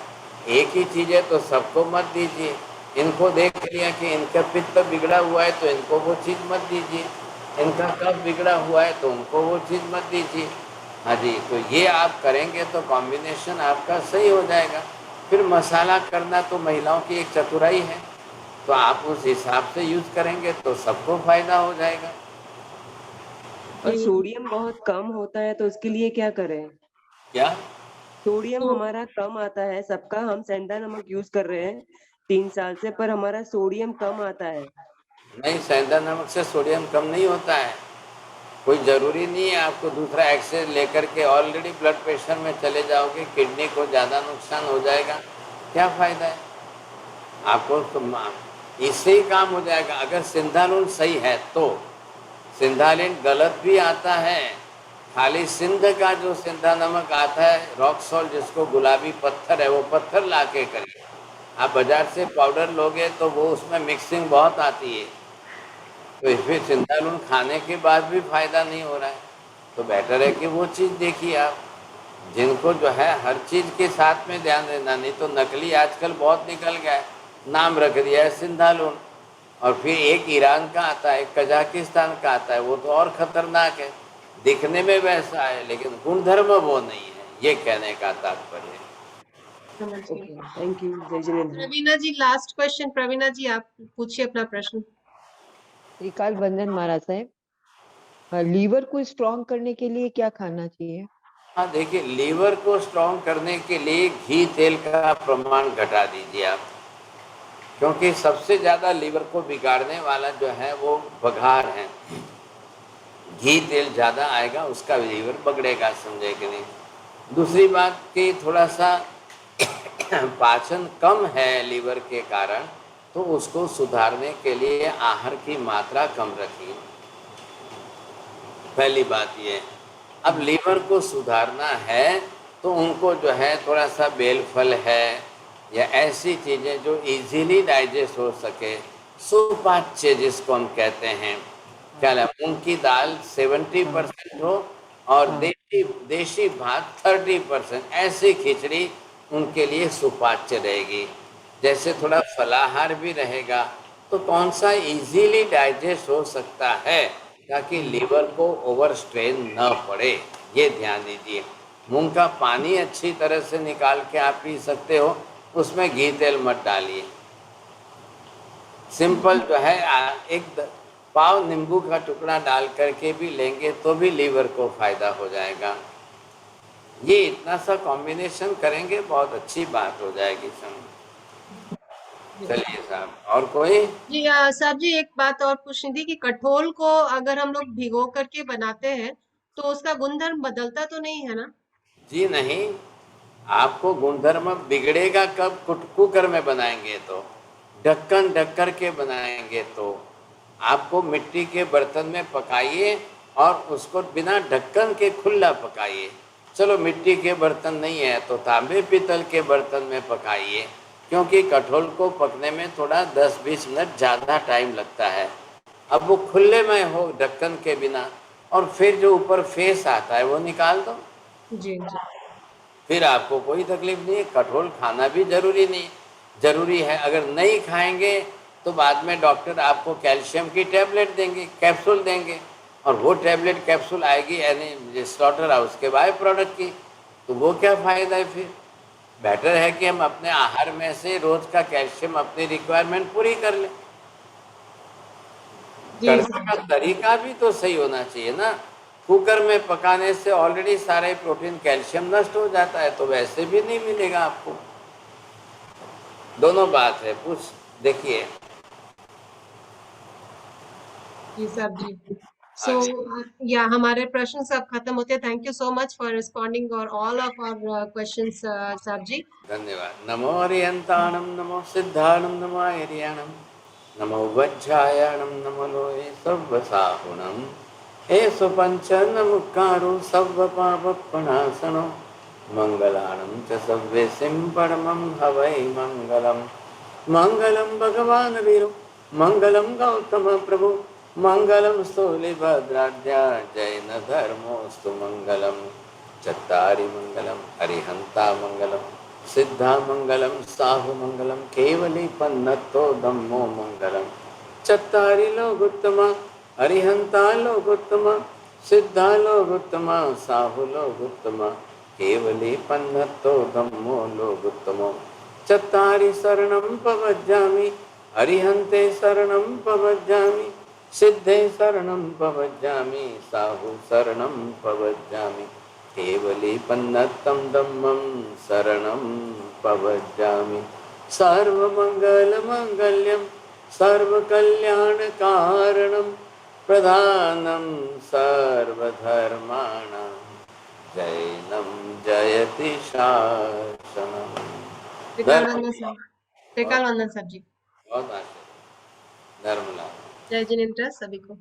एक ही चीज़ है तो सबको मत दीजिए। इनको देख लिया कि इनका पित्त बिगड़ा हुआ है तो इनको वो चीज़ मत दीजिए, इनका कफ बिगड़ा हुआ है तो उनको वो चीज़ मत दीजिए। हाँ जी, तो ये आप करेंगे तो कॉम्बिनेशन आपका सही हो जाएगा। फिर मसाला करना तो महिलाओं की एक चतुराई है, तो आप उस हिसाब से यूज करेंगे तो सबको फायदा हो जाएगा।
और सोडियम बहुत कम होता है तो उसके लिए क्या करें?
क्या
सोडियम हमारा कम आता है सबका, हम सेंधा नमक यूज कर रहे हैं 3 साल से, पर हमारा सोडियम कम आता है।
नहीं, सेंधा नमक से सोडियम कम नहीं होता है, कोई ज़रूरी नहीं है। आपको दूसरा एक्सरे लेकर के ऑलरेडी ब्लड प्रेशर में चले जाओगे, किडनी को ज़्यादा नुकसान हो जाएगा, क्या फ़ायदा है? आपको तो इससे ही काम हो जाएगा। अगर सिंधालून सही है तो सिंधालिन गलत भी आता है। खाली सिंध का जो सिंधा नमक आता है, रॉक सॉल्ट जिसको गुलाबी पत्थर है, वो पत्थर ला के करिए। आप बाजार से पाउडर लोगे तो वो उसमें मिक्सिंग बहुत आती है, तो फिर सिंधालून खाने के बाद भी फायदा नहीं हो रहा है। तो बेटर है कि वो चीज़ देखिए आप, जिनको जो है हर चीज़ के साथ में ध्यान देना, नहीं तो नकली आजकल बहुत निकल गया है, नाम रख दिया है सिंधालून, और फिर एक ईरान का आता है, एक कजाकिस्तान का आता है, वो तो और खतरनाक है, दिखने में वैसा है लेकिन गुणधर्म वो नहीं है, ये कहने का तात्पर्य है।
Thank you. जय जिनेंद्र।
प्रवीणा जी, लास्ट क्वेश्चन। प्रवीणा जी, आप पूछिए अपना प्रश्न।
त्रिकाल बंधन महाराज साहब, लीवर को स्ट्रॉन्ग करने के लिए क्या खाना चाहिए?
हाँ देखिए, लीवर को स्ट्रॉन्ग करने के लिए घी तेल का प्रमाण घटा दीजिए आप, क्योंकि सबसे ज़्यादा लीवर को बिगाड़ने वाला जो है वो बघार है। घी तेल ज़्यादा आएगा उसका लीवर बगड़ेगा, समझे कि नहीं। दूसरी बात कि थोड़ा सा पाचन कम है लीवर के कारण, तो उसको सुधारने के लिए आहार की मात्रा कम रखिए, पहली बात ये। अब लीवर को सुधारना है तो उनको जो है थोड़ा सा बेल फल है या ऐसी चीज़ें जो इजीली डाइजेस्ट हो सके, सुपाच्य जिसको हम कहते हैं, क्या है, मूंग की दाल 70% हो और देशी भात 30%, ऐसी खिचड़ी उनके लिए सुपाच्य रहेगी। जैसे थोड़ा फलाहार भी रहेगा तो कौन सा इजीली डाइजेस्ट हो सकता है ताकि लीवर को ओवर स्ट्रेन न पड़े, ये ध्यान दीजिए। मूंग का पानी अच्छी तरह से निकाल के आप पी सकते हो, उसमें घी तेल मत डालिए। सिंपल जो है पाव नींबू का टुकड़ा डाल करके भी लेंगे तो भी लीवर को फायदा हो जाएगा। ये इतना सा कॉम्बिनेशन करेंगे, बहुत अच्छी बात हो जाएगी सब। चलिए साहब, और कोई?
जी साहब जी, एक बात और पूछनी थी कि कठोल को अगर हम लोग भिगो करके बनाते हैं तो उसका गुणधर्म बदलता तो नहीं है ना?
जी नहीं, आपको गुणधर्म बिगड़ेगा कब? कुकर में बनाएंगे तो, ढक्कन ढक कर के बनाएंगे तो। आपको मिट्टी के बर्तन में पकाइए और उसको बिना ढक्कन के खुला पकाइए। चलो मिट्टी के बर्तन नहीं है तो तांबे पीतल के बर्तन में पकाइए, क्योंकि कठोल को पकने में थोड़ा 10-20 मिनट ज़्यादा टाइम लगता है। अब वो खुले में हो ढक्कन के बिना, और फिर जो ऊपर फेस आता है वो निकाल दो,
जी जी।
फिर आपको कोई तकलीफ नहीं है। कठोल खाना भी जरूरी नहीं, जरूरी है। अगर नहीं खाएंगे तो बाद में डॉक्टर आपको कैल्शियम की टैबलेट देंगे, कैप्सूल देंगे, और वो टैबलेट कैप्सूल आएगी यानी स्लॉटर हाउस के बाय प्रोडक्ट की, तो वो क्या फ़ायदा है फिर? बेटर है कि हम अपने आहार में से रोज का कैल्शियम अपनी रिक्वायरमेंट पूरी कर लें। करने का तरीका भी तो सही होना चाहिए ना। कुकर में पकाने से ऑलरेडी सारे प्रोटीन कैल्शियम नष्ट हो जाता है, तो वैसे भी नहीं मिलेगा आपको। दोनों बात है, पूछ देखिए।
जी साहब जी। सो या हमारे प्रश्न सब खत्म होते हैं। Thank you so much for responding और ऑल ऑफ आवर क्वेश्चंस साहब जी।
धन्यवाद। नमो अरिहंताणम, नमो सिद्धाणम, नमो आर्याणम, नमो वज्रायाणम, नमो लोये सर्वसाहुणम, एषु पंचनमुक्कारो सर्वपापप्रणाशनो, मंगलाणं च सर्वेसिं परमं हवै मंगलम्। मंगलम भगवान वीरो, मंगलम गौतम प्रभु, मंगलम स्थूलिभद्राढ्या, जैन धर्मोस्तु मंगलम। चत्तारि मंगलम अरिहंता मंगलम, सिद्धा मंगलम साहु मंगलम, केवली पन्नतो धम्मो मंगलम। चत्तारि लोकोत्तमा, अरिहंता लोकोत्तमा, सिद्धा लोकोत्तमा, साहु लोकोत्तमा, केवली पन्नतो धम्मो लोकोत्तमो। चत्तारि शरणं प्रपद्यामि, अरिहन्ते शरणं प्रपद्यामि, सिद्धे शरणं प्रपद्यामि, साहु शरणं प्रपद्यामि, केवली पन्नतं धम्मं शरणं प्रपद्यामि। सर्वमङ्गलमाङ्गल्यं सर्वकल्याणकारणं, प्रधानं सर्वधर्माणां, जैनं जयति शासनम्।
त्रिकाल वंदन साहब, त्रिकाल वंदन साहब जी।
बहुत आशीर्वाद। धर्म लाभ।
जय जिनेन्द्र सभी को।